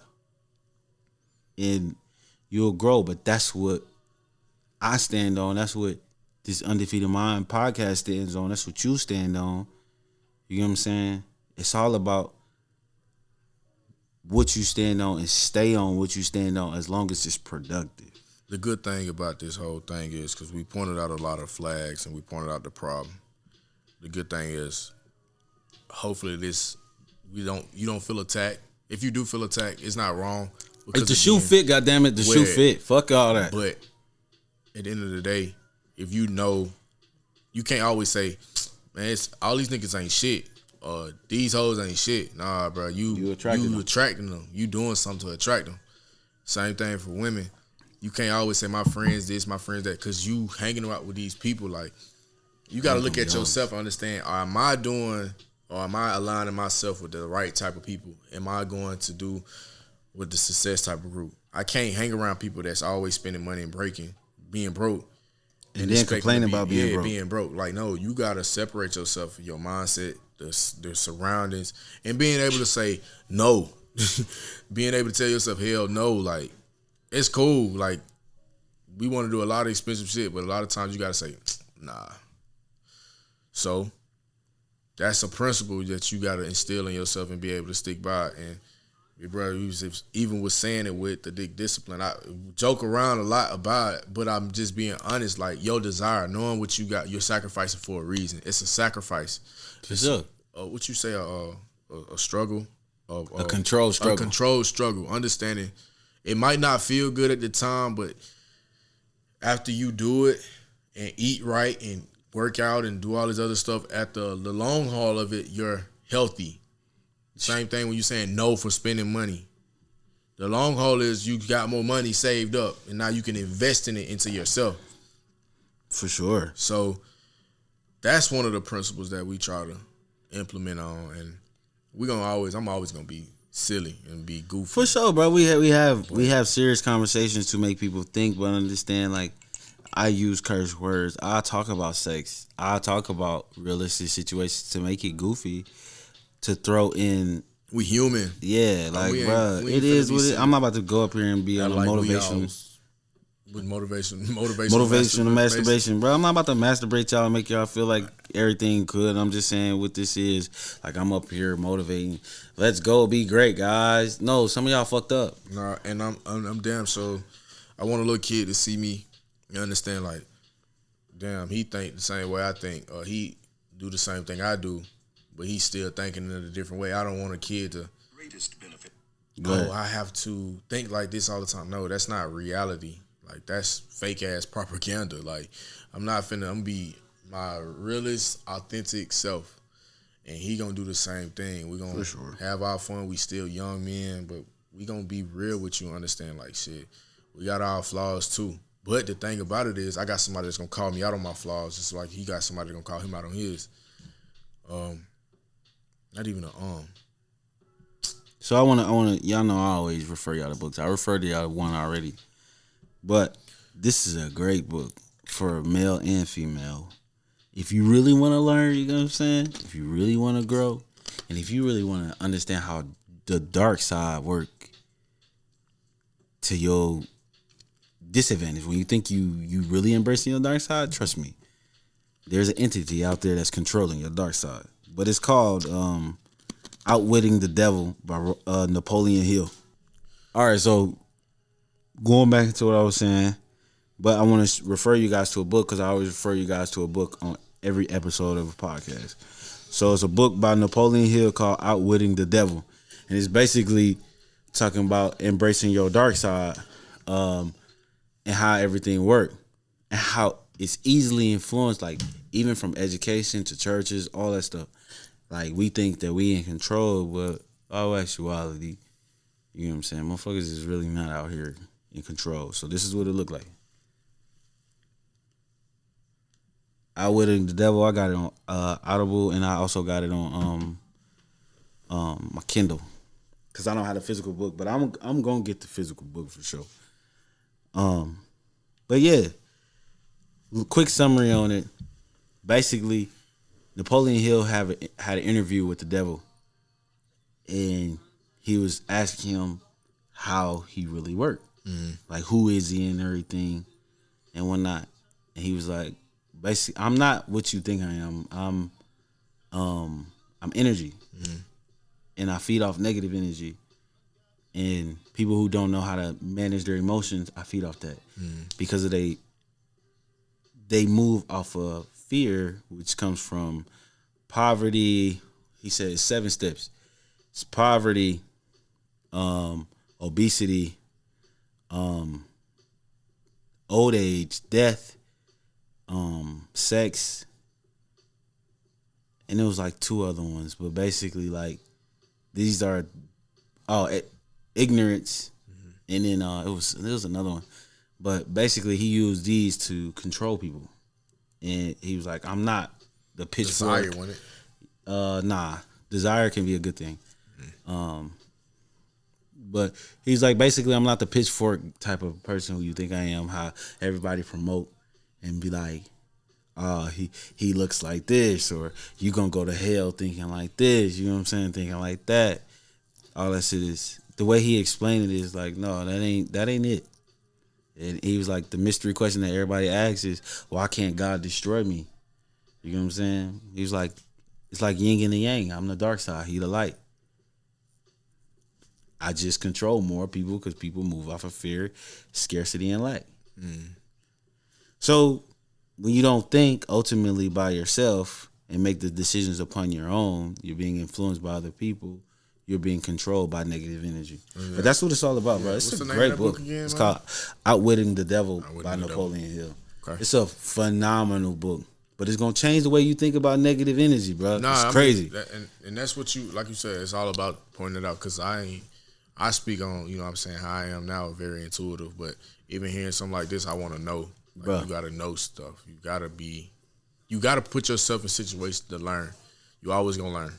And you'll grow. But that's what I stand on. That's what this Undefeated Mind podcast stands on. That's what you stand on. You know what I'm saying? It's all about what you stand on and stay on what you stand on as long as it's productive. The good thing about this whole thing is because we pointed out a lot of flags and we pointed out the problem. The good thing is hopefully you don't feel attacked. If you do feel attacked, it's not wrong. If the shoe fit, goddammit, the shoe fit. Fuck all that. But at the end of the day, if you know, you can't always say, man, all these niggas ain't shit. These hoes ain't shit. Nah, bro, you attracting them. You doing something to attract them. Same thing for women. You can't always say my friends this, my friends that, because you hanging out with these people. Like, you got to look at yourself and understand, am I doing or am I aligning myself with the right type of people? Am I going to do with the success type of group? I can't hang around people that's always spending money and being broke. And then complaining about being broke. Like, no, you got to separate yourself from your mindset, the surroundings, and being able to say no. Being able to tell yourself, hell no, like, it's cool. Like, we want to do a lot of expensive shit, but a lot of times you got to say, nah. So, that's a principle that you got to instill in yourself and be able to stick by. And your brother, even with saying it with the discipline, I joke around a lot about it, but I'm just being honest. Like, your desire, knowing what you got, you're sacrificing for a reason. It's a sacrifice. For sure. What you say, a struggle? A controlled struggle. A controlled struggle. Understanding it might not feel good at the time, but after you do it and eat right and work out and do all this other stuff, at the long haul of it, you're healthy. Same thing when you're saying no for spending money. The long haul is you got more money saved up, and now you can invest in it into yourself. For sure. So that's one of the principles that we try to implement on, and I'm always gonna be silly and be goofy. For sure, bro. We have serious conversations to make people think, but understand. Like, I use curse words. I talk about sex. I talk about realistic situations to make it goofy. To throw in, we human. Yeah, like, bro, it is what it is. I'm not about to go up here and be on a motivation. With motivation and masturbation, bro. I'm not about to masturbate y'all and make y'all feel like everything good. I'm just saying what this is. Like, I'm up here motivating. Let's go, be great, guys. No, some of y'all fucked up. Nah, and I'm damn. So I want a little kid to see me and understand, like, damn, he think the same way I think, or he do the same thing I do, but he's still thinking in a different way. I don't want a kid to, I have to think like this all the time. No, that's not reality. Like, that's fake ass propaganda. Like, I'm gonna be my realest, authentic self, and he gonna do the same thing. We gonna have our fun. We still young men, but we gonna be real with you. Understand, like, shit, we got our flaws too. But the thing about it is, I got somebody that's gonna call me out on my flaws, just like he got somebody that's gonna call him out on his. Not even So I wanna, y'all know I always refer y'all to books. I referred to y'all to one already, but this is a great book for male and female. If you really want to learn, you know what I'm saying? If you really want to grow, and if you really want to understand how the dark side work to your disadvantage, when you think you really embracing your dark side, trust me, there's an entity out there that's controlling your dark side. But it's called Outwitting the Devil by Napoleon Hill. All right, so going back into what I was saying, but I want to refer you guys to a book because I always refer you guys to a book on every episode of a podcast. So it's a book by Napoleon Hill called Outwitting the Devil. And it's basically talking about embracing your dark side and how everything works and how it's easily influenced, like, even from education to churches, all that stuff. Like, we think that we in control, but all actuality, you know what I'm saying? Motherfuckers is really not out here in control. So this is what it looked like. Outwitting the Devil, I got it on Audible, and I also got it on my Kindle. Cause I don't have the physical book, but I'm gonna get the physical book for sure. But yeah, quick summary on it. Basically, Napoleon Hill had an interview with the devil, and he was asking him how he really worked, like who is he and everything, and whatnot. And he was like, basically, I'm not what you think I am. I'm energy, and I feed off negative energy. And people who don't know how to manage their emotions, I feed off that because of they move off of fear, which comes from poverty. He said 7 steps. It's poverty, obesity, old age, death, sex, and it was like 2 other ones. But basically, like, these are ignorance, and then there was another one. But basically, he used these to control people. And he was like, I'm not the pitchfork. Desire, wasn't it? Nah. Desire can be a good thing. But he's like, basically, I'm not the pitchfork type of person who you think I am, how everybody promote and be like, he looks like this, or you gonna go to hell thinking like this, you know what I'm saying, thinking like that. All that shit is, the way he explained it is like, no, that ain't it. And he was like, the mystery question that everybody asks is, why can't God destroy me? You know what I'm saying? He was like, it's like yin and the yang. I'm the dark side. He the light. I just control more people because people move off of fear, scarcity, and lack. So when you don't think ultimately by yourself and make the decisions upon your own, you're being influenced by other people, you're being controlled by negative energy. But that's what it's all about, bro. It's What's a the name great of that book. book again, It's man? called Outwitting the Devil by the Napoleon Hill. Okay. It's a phenomenal book. But it's going to change the way you think about negative energy, bro. It's crazy. And that's what you, like you said, it's all about pointing it out, because I speak on, you know what I'm saying, how I am now, very intuitive, but even hearing something like this, I want to know. Like, you got to know stuff. You got to put yourself in situations to learn. You always going to learn.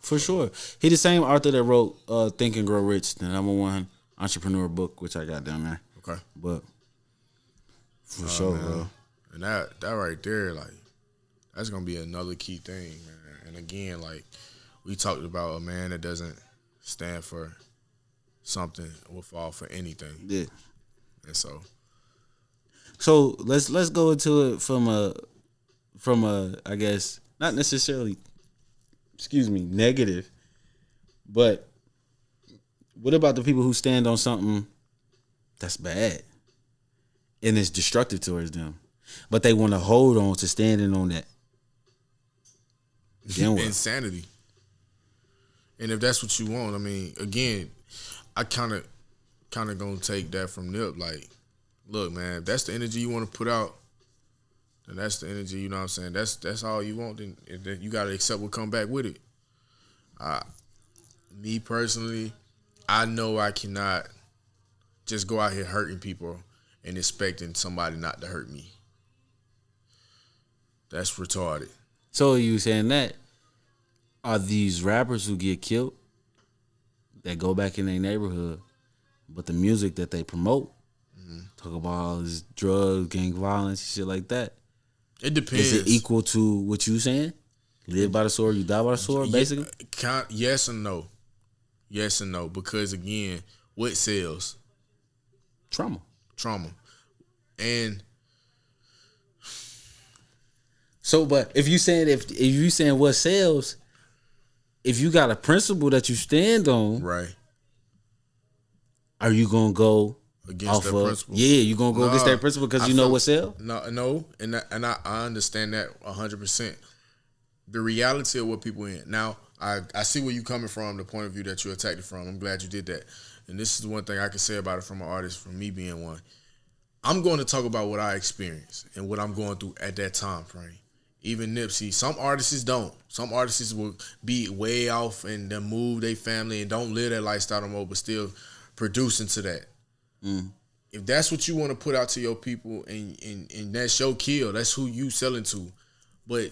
For sure. He the same author that wrote Think and Grow Rich, the #1 entrepreneur book, which I got down there. Okay. But for sure, man. Bro. And that right there, like, that's going to be another key thing, man. And again, like, we talked about a man that doesn't stand for something will fall for anything. Yeah. And so let's go into it from a I guess not necessarily negative, but what about the people who stand on something that's bad and it's destructive towards them, but they want to hold on to standing on that? Insanity. And if that's what you want, I mean, again, I kind of gonna take that from Nip. Like, look, man, if that's the energy you want to put out, then that's the energy. You know what I'm saying? That's all you want. Then you gotta accept what come back with it. Me personally, I know I cannot just go out here hurting people and expecting somebody not to hurt me. That's retarded. So you saying that are these rappers who get killed that go back in their neighborhood, but the music that they promote talk about all this drugs, gang violence, shit like that? It depends. Is it equal to what you saying? Live by the sword, you die by the sword, basically? Yes and no. Yes and no. Because again, what sells? Trauma. And so, but if you saying what sells, if you got a principle that you stand on, right, are you gonna go against that principle? Yeah, you gonna go against that principle because you know what sells? No, and I understand that 100%. The reality of what people in now, I see where you coming from, the point of view that you attacked it from. I'm glad you did that, and this is the one thing I can say about it from an artist, from me being one. I'm going to talk about what I experienced and what I'm going through at that time frame. Even Nipsey, some artists don't. Some artists will be way off and then move their family and don't live that lifestyle no more, but still producing to that. If that's what you want to put out to your people and that's your kill, that's who you selling to. But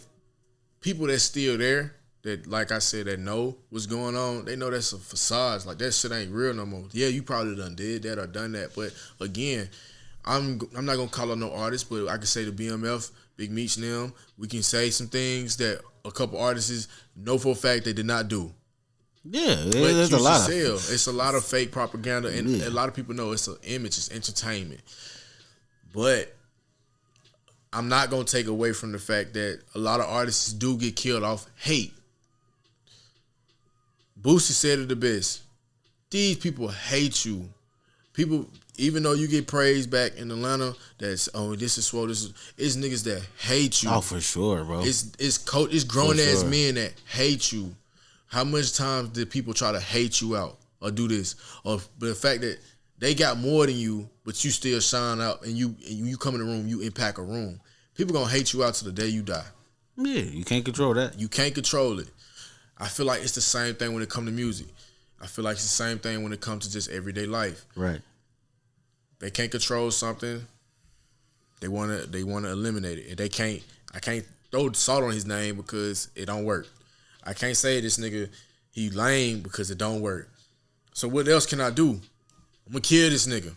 people that's still there, that, like I said, that know what's going on, they know that's a facade. Like, that shit ain't real no more. Yeah, you probably done did that or done that. But again, I'm not going to call out no artist, but I can say the BMF, Big Meech and them, we can say some things that a couple artists know for a fact they did not do. Yeah, but there's a lot of it's a lot of fake propaganda, and a lot of people know it's an image, it's entertainment. But I'm not gonna take away from the fact that a lot of artists do get killed off hate. Boosie said it the best. These people hate you. People, even though you get praise back in Atlanta, that's this is swole. It's niggas that hate you. Oh, for sure, bro. It's grown ass men that hate you. How much time did people try to hate you out or do this? But the fact that they got more than you, but you still shine out and you come in the room, you impact a room. People gonna hate you out to the day you die. Yeah, you can't control that. You can't control it. I feel like it's the same thing when it comes to music. I feel like it's the same thing when it comes to just everyday life. Right. They can't control something. They wanna eliminate it. I can't throw salt on his name because it don't work. I can't say this nigga he lame because it don't work. So what else can I do? I'm gonna kill this nigga.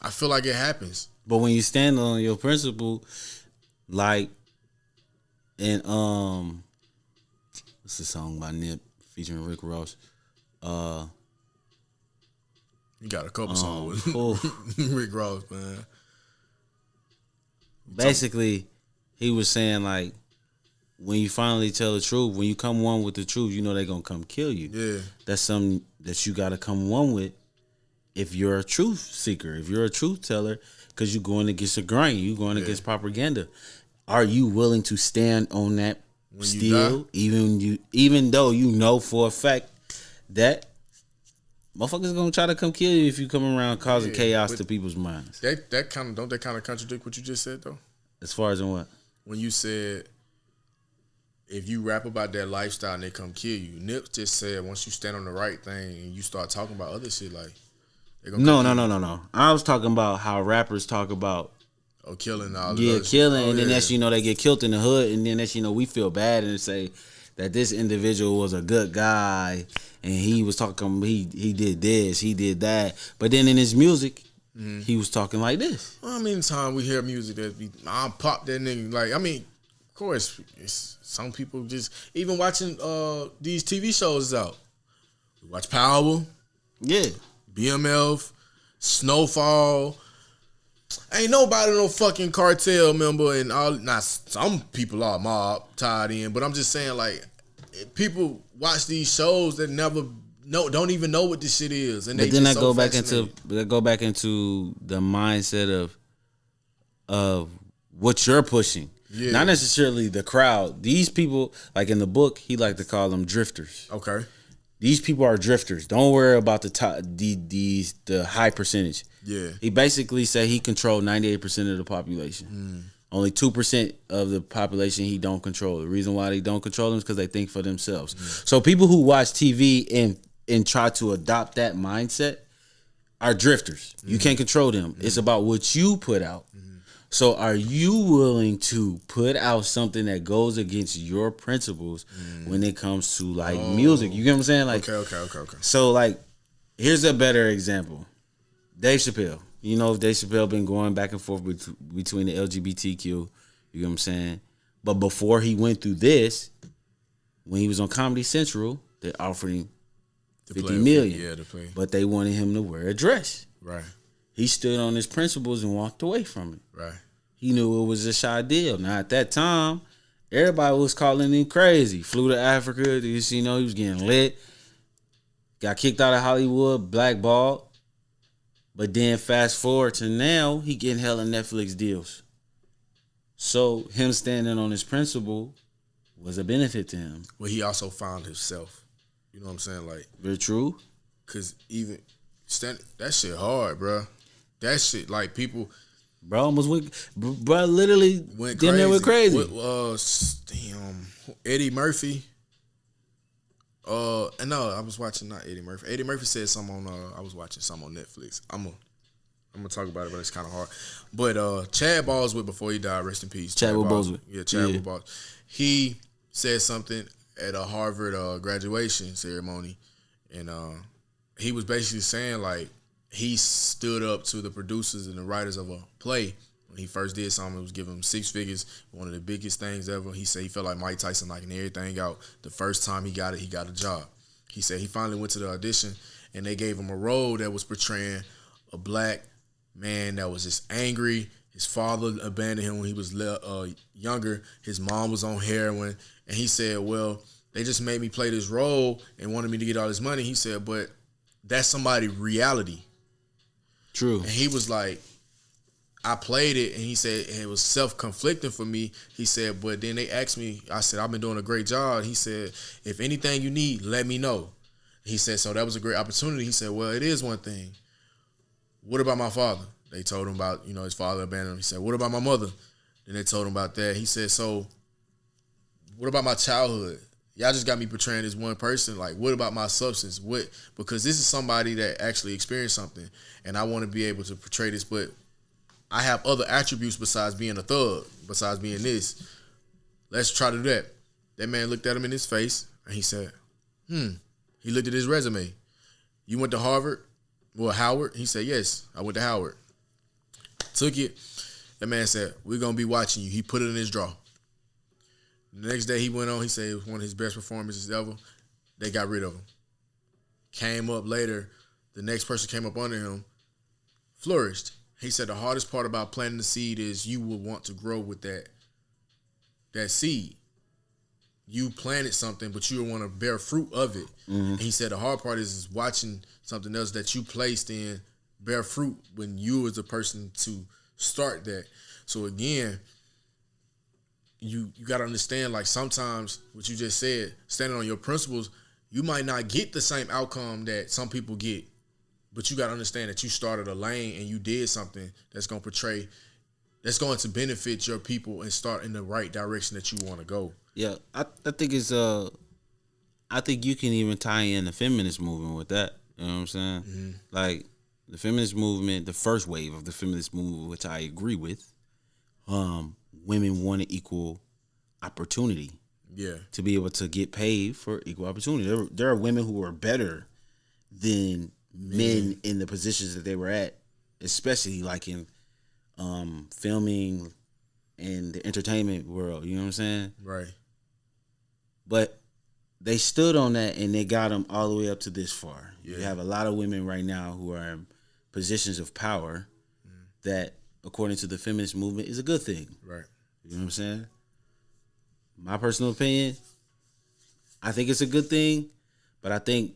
I feel like it happens. But when you stand on your principle, like in what's the song by Nip featuring Rick Ross? You got a couple songs with Rick Ross, man. Basically, he was saying, like, when you finally tell the truth, when you come one with the truth, you know they're going to come kill you. Yeah. That's something that you got to come one with if you're a truth seeker, if you're a truth teller, because you're going against the grain, you're going against propaganda. Are you willing to stand on that When still, even though you know for a fact that motherfuckers gonna try to come kill you if you come around causing chaos to people's minds. That kind of contradict what you just said though? As far as in what? When you said if you rap about that lifestyle and they come kill you, Nip just said once you stand on the right thing and you start talking about other shit like they gonna No. I was talking about how rappers talk about killing all killing, and then that's they get killed in the hood, and then that's we feel bad and say that this individual was a good guy and he was talking he did this, he did that, but then in his music he was talking like this. Well, I mean, time we hear music that I pop that nigga like. I mean, of course, some people just even watching these TV shows out. We watch Power, BMF, Snowfall. Ain't nobody no fucking cartel member and all. Not some people are mob tied in, but I'm just saying like people watch these shows that never don't even know what this shit is, and but then I go back into the mindset of what you're pushing, not necessarily the crowd. These people, like in the book, he like to call them drifters. Okay, these people are drifters. Don't worry about the high percentage. Yeah, he basically said he controlled 98% of the population. Only 2% of the population he don't control. The reason why they don't control them is because they think for themselves. So people who watch TV and try to adopt that mindset are drifters. You can't control them. It's about what you put out. So are you willing to put out something that goes against your principles when it comes to like music? You get what I'm saying? Like okay. So like, here's a better example. Dave Chappelle. Dave Chappelle been going back and forth between the LGBTQ. You know what I'm saying? But before he went through this, when he was on Comedy Central, they offered him $50 million. To play. But they wanted him to wear a dress. Right. He stood on his principles and walked away from it. Right. He knew it was a shy deal. Now, at that time, everybody was calling him crazy. Flew to Africa. He was getting lit. Got kicked out of Hollywood, blackballed. But then fast forward to now, he getting hella Netflix deals. So him standing on his principle was a benefit to him. Well, he also found himself. You know what I'm saying? Like, very true. Cause even that shit hard, bro. That shit like people, bro, almost went, bro, literally went crazy. They went crazy. Eddie Murphy. No, I was watching not Eddie Murphy. Eddie Murphy said something on. I was watching something on Netflix. I'm gonna talk about it, but it's kind of hard. But Chad Boswick, before he died, rest in peace. Chad Boswick. Yeah, Chad Boswick. He said something at a Harvard graduation ceremony, and he was basically saying like he stood up to the producers and the writers of a play. When he first did something, it was giving him 6 figures, one of the biggest things ever. He said he felt like Mike Tyson knocking everything out. The first time he got a job. He said he finally went to the audition, and they gave him a role that was portraying a black man that was just angry. His father abandoned him when he was younger. His mom was on heroin. And he said, well, they just made me play this role and wanted me to get all this money. He said, but that's somebody's reality. True. And he was like, I played it, and he said it was self-conflicting for me. He said, but then they asked me, I said, I've been doing a great job. He said, if anything you need, let me know. He said, so that was a great opportunity. He said, well, it is one thing. What about my father? They told him about, his father abandoned him. He said, what about my mother? Then they told him about that. He said, so what about my childhood? Y'all just got me portraying this one person. Like, what about my substance? What? Because this is somebody that actually experienced something, and I want to be able to portray this, but I have other attributes besides being a thug, besides being this. Let's try to do that. That man looked at him in his face, and he said, He looked at his resume. You went to Harvard? Well, Howard? He said, yes, I went to Howard. Took it. That man said, we're going to be watching you. He put it in his drawer. The next day he went on, he said it was one of his best performances ever. They got rid of him. Came up later, the next person came up under him, flourished. He said the hardest part about planting the seed is you will want to grow with that seed. You planted something, but you want to bear fruit of it. Mm-hmm. And he said the hard part is watching something else that you placed in bear fruit when you was the person to start that. So again, you got to understand, like, sometimes what you just said, standing on your principles, you might not get the same outcome that some people get, but you got to understand that you started a lane and you did something that's going to benefit your people and start in the right direction that you want to go. Yeah, I think it's I think you can even tie in the feminist movement with that. You know what I'm saying? Mm-hmm. Like the feminist movement, the first wave of the feminist movement, which I agree with. Women wanted equal opportunity. Yeah. To be able to get paid for equal opportunity. There are women who are better than men in the positions that they were at, especially like in filming and the entertainment world. You know what I'm saying? Right. But they stood on that and they got them all the way up to this far. Yeah. You have a lot of women right now who are in positions of power that, according to the feminist movement, is a good thing. Right. You know what I'm saying? My personal opinion, I think it's a good thing, but I think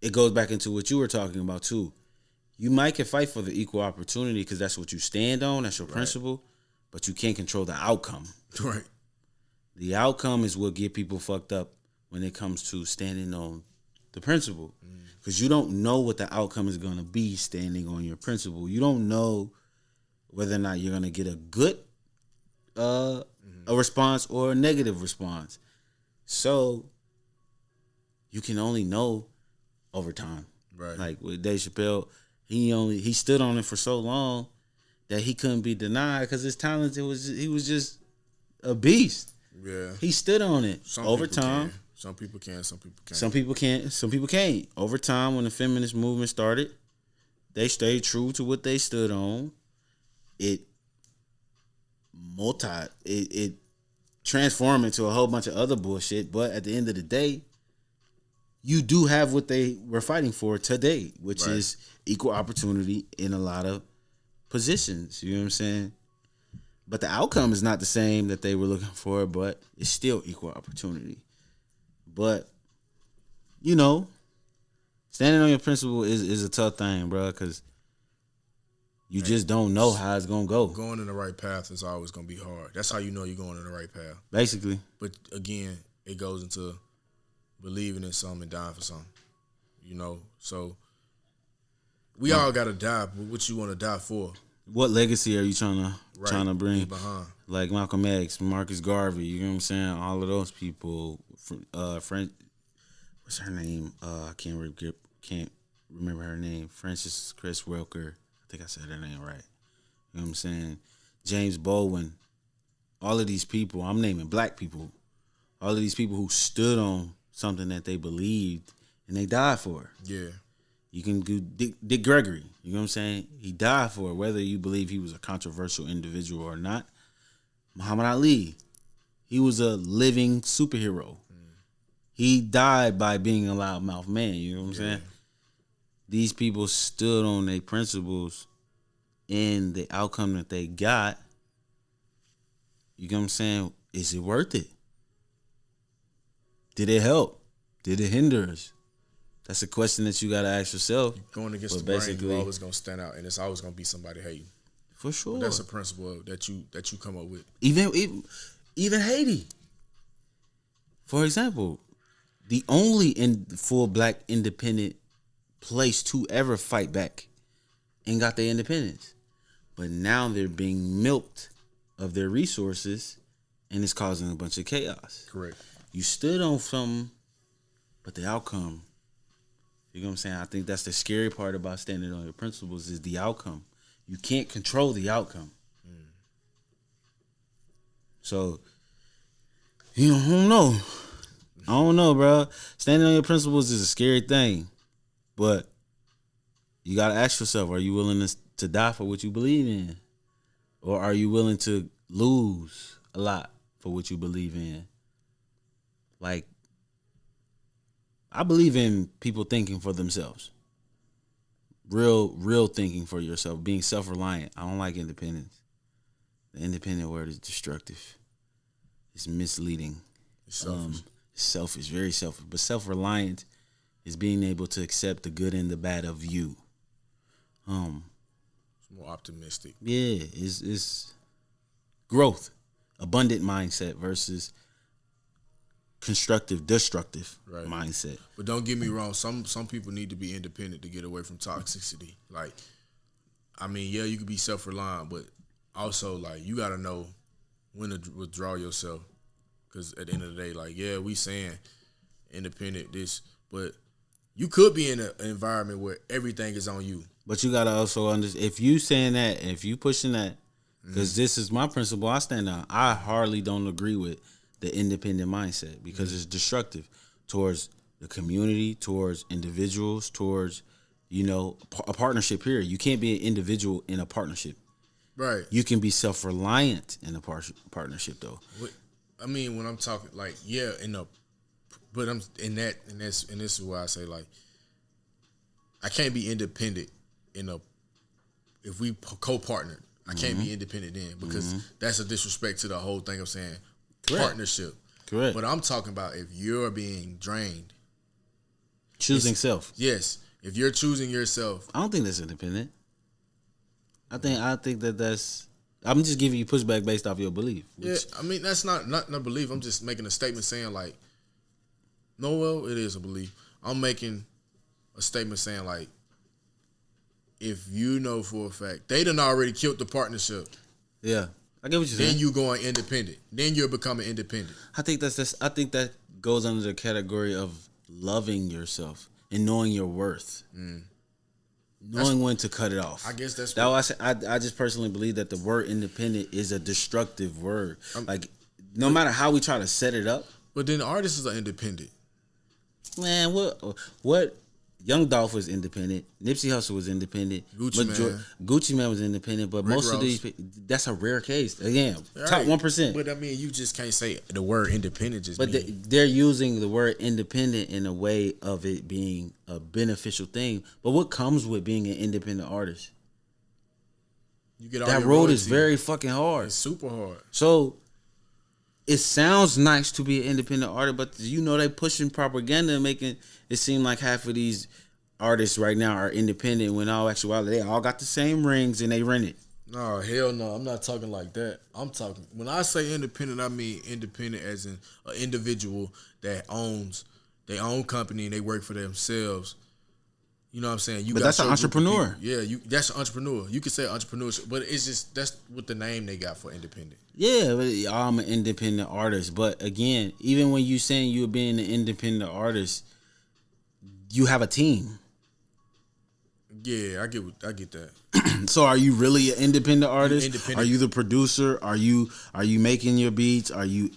it goes back into what you were talking about too. You might can fight for the equal opportunity because that's what you stand on, that's your principle, but you can't control the outcome. Right. The outcome is what get people fucked up when it comes to standing on the principle. Because you don't know what the outcome is going to be standing on your principle. You don't know whether or not you're going to get a good a response or a negative response. So you can only know over time. Right. Like with Dave Chappelle, he stood on it for so long that he couldn't be denied because his talent, he was just a beast. Yeah. He stood on it over time. Can. Some people can, some people can't. Some people can't, some people can't. Over time, when the feminist movement started, they stayed true to what they stood on. It transformed into a whole bunch of other bullshit. But at the end of the day, you do have what they were fighting for today, which is equal opportunity in a lot of positions. You know what I'm saying? But the outcome is not the same that they were looking for, but it's still equal opportunity. But, you know, standing on your principle is a tough thing, bro, because you just don't know how it's going to go. Going in the right path is always going to be hard. That's how you know you're going in the right path. Basically. But, again, it goes into believing in something and dying for something, you know? So, we all got to die, but what you want to die for? What legacy are you trying to bring? Behind. Like Malcolm X, Marcus Garvey, you know what I'm saying? All of those people. What's her name? I can't remember her name. Frances Cress Welker. I think I said her name right. You know what I'm saying? James Baldwin. All of these people, I'm naming black people. All of these people who stood on something that they believed and they died for. Yeah. You can do Dick Gregory. You know what I'm saying? He died for it, whether you believe he was a controversial individual or not. Muhammad Ali, he was a living superhero. He died by being a loudmouth man. You know what I'm saying? These people stood on their principles and the outcome that they got. You know what I'm saying? Is it worth it? Did it help? Did it hinder us? That's a question that you got to ask yourself. Going against the grain, you're always going to stand out, and it's always going to be somebody hating. For sure. But that's a principle that you come up with. Even Haiti. For example, the only full black independent place to ever fight back and got their independence. But now they're being milked of their resources, and it's causing a bunch of chaos. Correct. You stood on something, but the outcome, you know what I'm saying? I think that's the scary part about standing on your principles is the outcome. You can't control the outcome. So, I don't know, bro. Standing on your principles is a scary thing. But you got to ask yourself, are you willing to die for what you believe in? Or are you willing to lose a lot for what you believe in? Like, I believe in people thinking for themselves. Real thinking for yourself, being self-reliant. I don't like independence. The independent word is destructive. It's misleading. It's selfish. Selfish, very selfish. But self-reliant is being able to accept the good and the bad of you. It's more optimistic. Yeah, it's growth. abundant mindset versus constructive, destructive mindset. But don't get me wrong. Some people need to be independent to get away from toxicity. Like, I mean, yeah, you could be self-reliant, but also, like, you got to know when to withdraw yourself. Because at the end of the day, like, yeah, we saying independent this, but you could be in an environment where everything is on you. But you got to also understand, if you saying that, if you pushing that, because this is my principle I stand on, I hardly don't agree with the independent mindset because it's destructive towards the community, towards individuals, towards, you know, a partnership here. You can't be an individual in a partnership. Right. You can be self-reliant in a partnership, though. I mean, when I'm talking, like, yeah, but I'm in that, and this is why I say, like, I can't be independent if we co-partnered. I can't be independent then because that's a disrespect to the whole thing of saying partnership. Correct. But I'm talking about if you're being drained. Choosing self. Yes. If you're choosing yourself. I don't think that's independent. I think that's. I'm just giving you pushback based off your belief. Yeah, I mean, that's not a belief. I'm just making a statement saying, like, no, well, it is a belief. I'm making a statement saying, like, if you know for a fact they done already killed the partnership. Yeah, I get what you're saying. Then you going independent. Then you're becoming independent. I think I think that goes under the category of loving yourself and knowing your worth. Knowing when to cut it off. I guess that's why I just personally believe that the word independent is a destructive word. Like, no matter how we try to set it up. But then the artists are independent. Man, what? Young Dolph was independent. Nipsey Hussle was independent. Gucci Mane was independent. But most of these, that's a rare case. Again, top 1%. But I mean, you just can't say the word independent. They're using the word independent in a way of it being a beneficial thing. But what comes with being an independent artist? You get all that road is very fucking hard. It's super hard. So it sounds nice to be an independent artist, but you know they pushing propaganda and making it seem like half of these artists right now are independent when all actuality they all got the same rings and they rent it. No, hell no. I'm not talking like that. I'm talking, when I say independent, I mean independent as in an individual that owns their own company and they work for themselves. You know what I'm saying? But that's an entrepreneur. Yeah, that's an entrepreneur. You could say entrepreneurship, but it's just that's what the name they got for independent. Yeah, but I'm an independent artist. But again, even when you saying you're being an independent artist, you have a team. Yeah, I get that. So are you really an independent artist? Are you the producer? Are you making your beats? Are you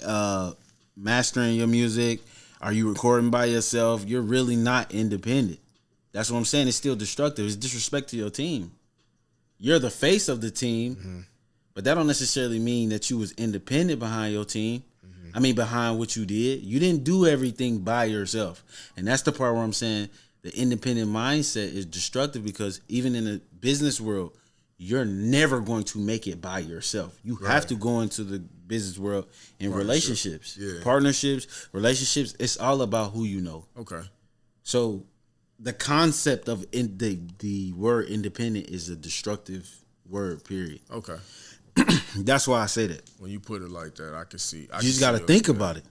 mastering your music? Are you recording by yourself? You're really not independent. That's what I'm saying. It's still destructive. It's disrespect to your team. You're the face of the team, but that don't necessarily mean that you was independent behind your team. I mean, behind what you did. You didn't do everything by yourself. And that's the part where I'm saying the independent mindset is destructive because even in the business world, you're never going to make it by yourself. You have to go into the business world in relationships. Yeah. Partnerships, relationships, it's all about who you know. Okay. So the concept of the word independent is a destructive word, period. Okay. That's why I say that. When you put it like that, I can see. You just got to think about it.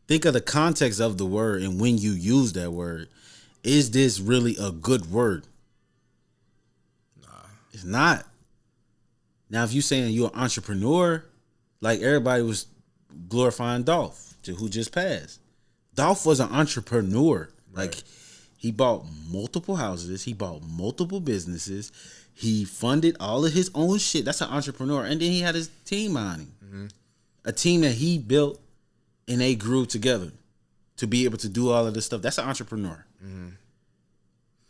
Think of the context of the word and when you use that word. Is this really a good word? Nah. It's not. Now, if you're saying you're an entrepreneur, like everybody was glorifying Dolph, who just passed. Dolph was an entrepreneur. Right. Like, he bought multiple houses. He bought multiple businesses. He funded all of his own shit. That's an entrepreneur. And then he had his team behind him. A team that he built and they grew together to be able to do all of this stuff. That's an entrepreneur.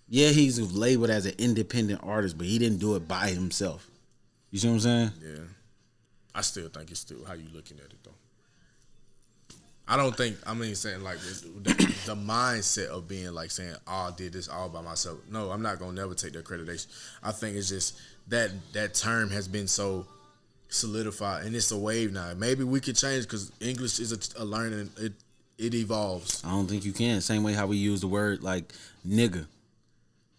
Yeah, he's labeled as an independent artist, but he didn't do it by himself. You see what I'm saying? Yeah. I still think it's still how you looking at it, though. I don't think, saying like the mindset of being like saying, oh, I did this all by myself. No, I'm not going to never take the accreditation. I think it's just that term has been so solidified and it's a wave now. Maybe we could change because English is a learning. It evolves. I don't think you can. Same way how we use the word like nigga.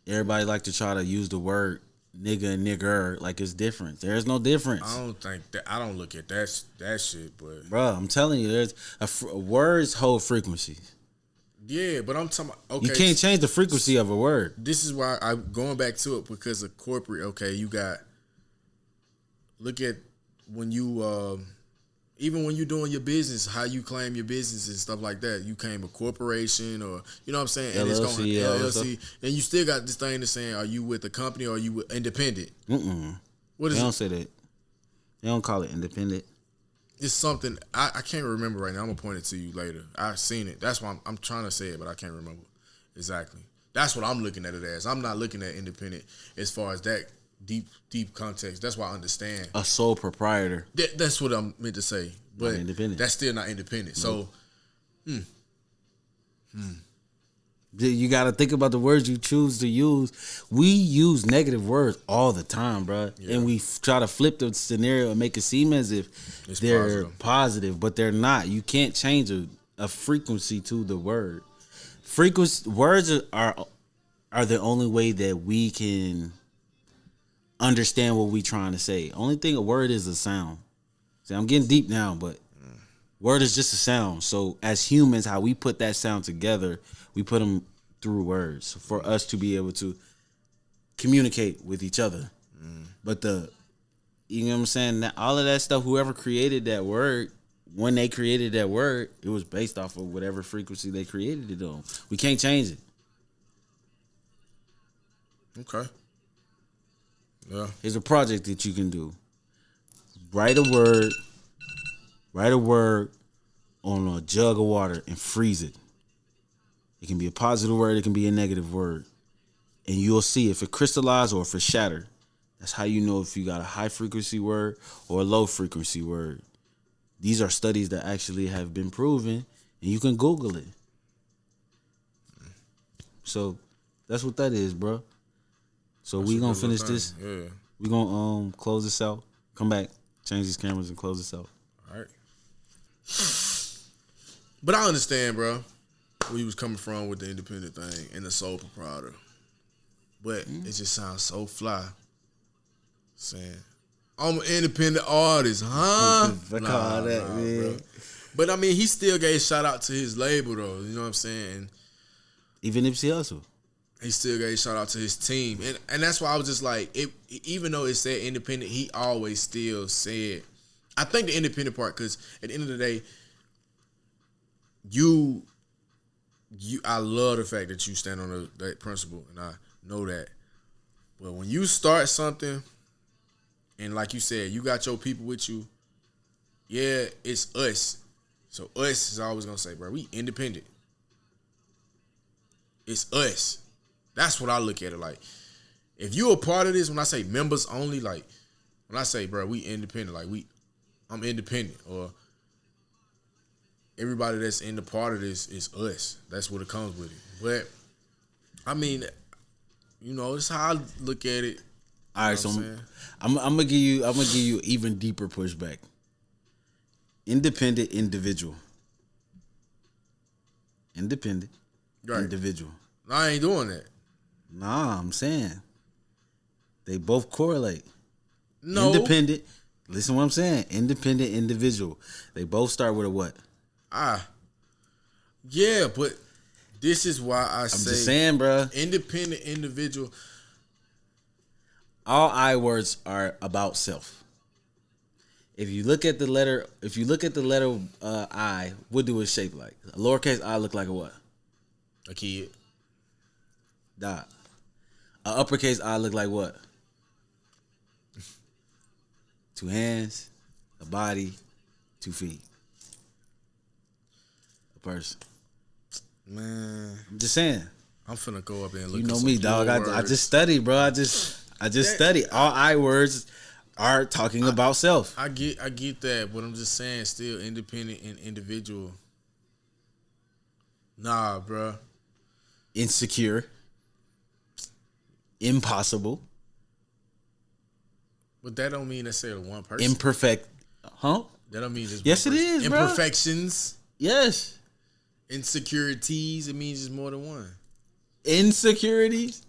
Everybody like to try to use the word nigga and nigger like it's different. There's no difference. I don't think that. I don't look at that shit, but Bro, I'm telling you, there's words hold frequencies. Yeah, but I'm talking about, okay. You can't change the frequency of a word. This is why I'm going back to it because of corporate. Okay, you got, look at when you, even when you're doing your business, how you claim your business and stuff like that. You claim a corporation or, you know what I'm saying? And LLC, it's going LLC. And you still got this thing that's saying, are you with a company or are you with independent? What is They it? don't say that. They don't call it independent. It's something I can't remember right now. I'm gonna point it to you later. I've seen it. That's why I'm trying to say it, but I can't remember exactly. That's what I'm looking at it as. I'm not looking at independent as far as that deep context. That's why I understand A sole proprietor. That's what I'm meant to say. But Not independent. that's still not independent. Nope. So, You got to think about the words you choose to use. We use negative words all the time, bro. Yeah. And we try to flip the scenario and make it seem as if they're positive, but they're not. You can't change a frequency to the word. Words are the only way that we can understand what we're trying to say. Only thing a word is a sound. See, I'm getting deep now, but word is just a sound. So as humans, how we put that sound together, we put them through words for us to be able to communicate with each other. But you know what I'm saying? All of that stuff, whoever created that word, when they created that word, it was based off of whatever frequency they created it on. We can't change it. okay. Yeah. Here's a project that you can do. Write a word on a jug of water and freeze it. It can be a positive word, it can be a negative word. And you'll see if it crystallized or if it shattered. That's how you know if you got a high frequency word or a low frequency word. These are studies that actually have been proven, and you can Google it. So that's what that is, bro. So we gonna finish this. Yeah. We gonna close this out. Come back, change these cameras, and close this out. All right. But I understand, bro, where you was coming from with the independent thing and the sole proprietor. But it just sounds so fly. Saying, I'm an independent artist, huh? Nah, bro. But I mean, he still gave shout out to his label, though. You know what I'm saying? Even Nipsey Hussle. He still gave shout out to his team. And that's why I was just like, even though it said independent, he always still said, I think the independent part, because at the end of the day, I love the fact that you stand on that principle, and I know that. But when you start something, and like you said, you got your people with you, yeah, it's us. So us is always going to say, bro, we independent. It's us. That's what I look at it like. If you a part of this, when I say members only, like, when I say, bro, we independent, like, I'm independent, or everybody that's in the part of this is us. That's what it comes with it. But, I mean, you know, it's how I look at it. All right, so I'm gonna give you even deeper pushback. Independent individual. Independent individual. I ain't doing that. Nah, I'm saying they both correlate. No. Independent. Listen to what I'm saying. Independent individual. They both start with a what? Yeah, but this is why I'm just saying, bro. Independent individual. All I words are about self. If you look at the letter I, what do it shape like? A lowercase I look like a what? A kid. Dot. A uppercase I look like what? 2 hands, a body, 2 feet. A person. Man. I'm just saying. I'm finna go up there and look. You know me, dog. I just study, bro. I just study. All I words are talking about self. I get that, but I'm just saying, still independent and individual. Nah, bro. Insecure. Impossible. But that don't mean necessarily one person. Imperfect. Huh? That don't mean just yes, one it person. is, Imperfections. Bro. Yes. Insecurities. It means it's more than one. Insecurities.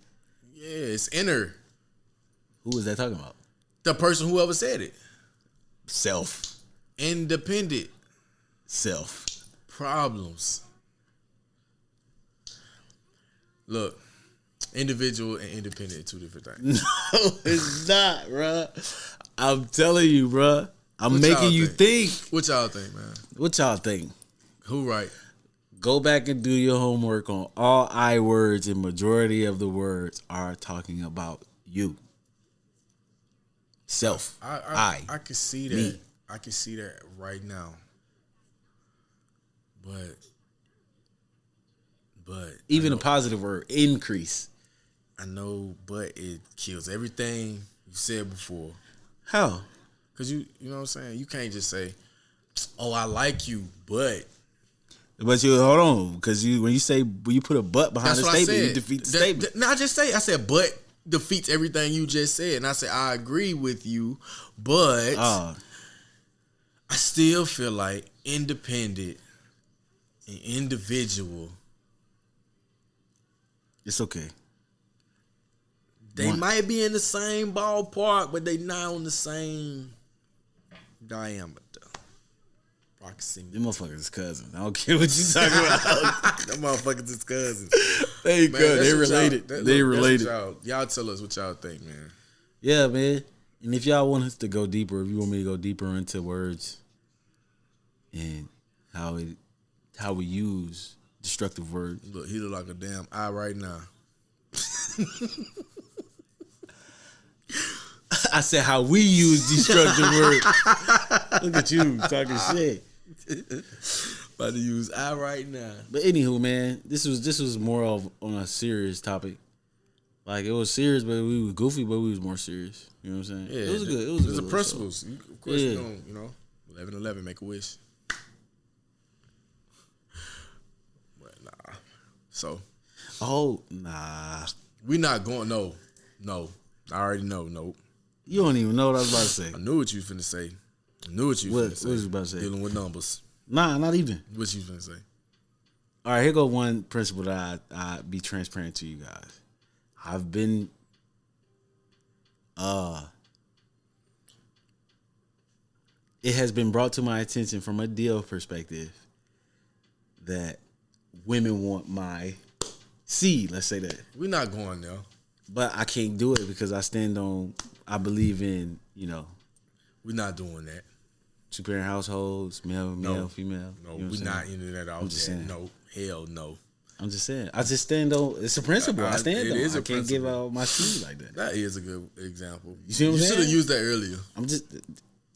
Yeah, it's inner. Who was that talking about? The person whoever said it. Self. Independent. Self. Problems. Look, individual and independent are two different things. No, it's not, bro. I'm telling you, bro. I'm What making y'all you think. What y'all think, man? What y'all think? Who right? Go back and do your homework on all I words, and majority of the words are talking about you. Self. I can see that. Me. I can see that right now. But Even a positive word, increase. I know, but it kills everything you said before. How? Cause you know what I'm saying? You can't just say, "Oh, I like you," but you hold on, because when you put a but behind the statement, you defeat the statement. No, I said, but defeats everything you just said, and I said I agree with you, but I still feel like independent and individual. It's okay. They might be in the same ballpark, but they not on the same diameter. Proximity. Them motherfuckers is cousins. I don't care what you talking about. Them motherfuckers is cousins. They good. They related. They related. Y'all tell us what y'all think, man. Yeah, man. And if y'all want us to go deeper, if you want me to go deeper into words and how we use destructive words. Look, he look like a damn eye right now. I said how we use destructive words. Look at you talking shit. About to use I right now. But anywho, man, this was more of on a serious topic. Like it was serious, but we was goofy, but we was more serious. You know what I'm saying? Yeah, it was good. It was the good principles. Of course, you don't, 11-11, make a wish. But nah. So. Oh nah. We not going. No. I already know. Nope. You don't even know what I was about to say. I knew what you finna say. What was you about to say? Dealing with numbers. Nah, not even. What you finna say? All right, here go one principle that I be transparent to you guys. I've been it has been brought to my attention from a deal perspective that women want my seed, let's say that. We're not going there. But I can't do it because I believe in, we're not doing that. 2-parent households, male, female. No, we're not into that all day. No, hell no. I'm just saying. I just stand on. It's a principle. I stand on. I can't give out my seed like that. That is a good example. You see what I'm saying? You should have used that earlier. I'm just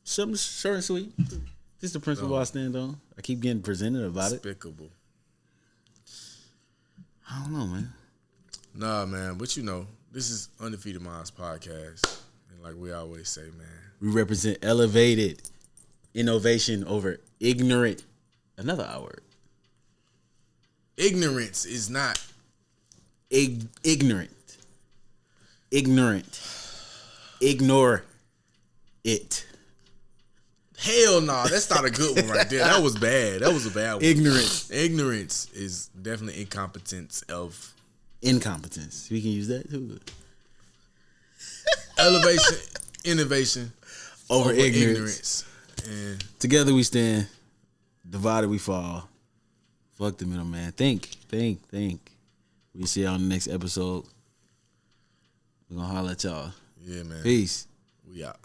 something short and sweet. This is the principle I stand on. I keep getting presented about Despicable. I don't know, man. Nah, man. But this is UndefeatedMindz podcast. And like we always say, man. We represent elevated innovation over ignorant. Another I word. Ignorance is not ignorant. Ignore it. Hell no, that's not a good one right there. That was bad. That was a bad one. Ignorance is definitely incompetence. We can use that too. Elevation, innovation over ignorance. And together we stand. Divided we fall. Fuck the middle, man. Think. We see y'all on the next episode. We're gonna holler at y'all. Yeah, man. Peace. We out.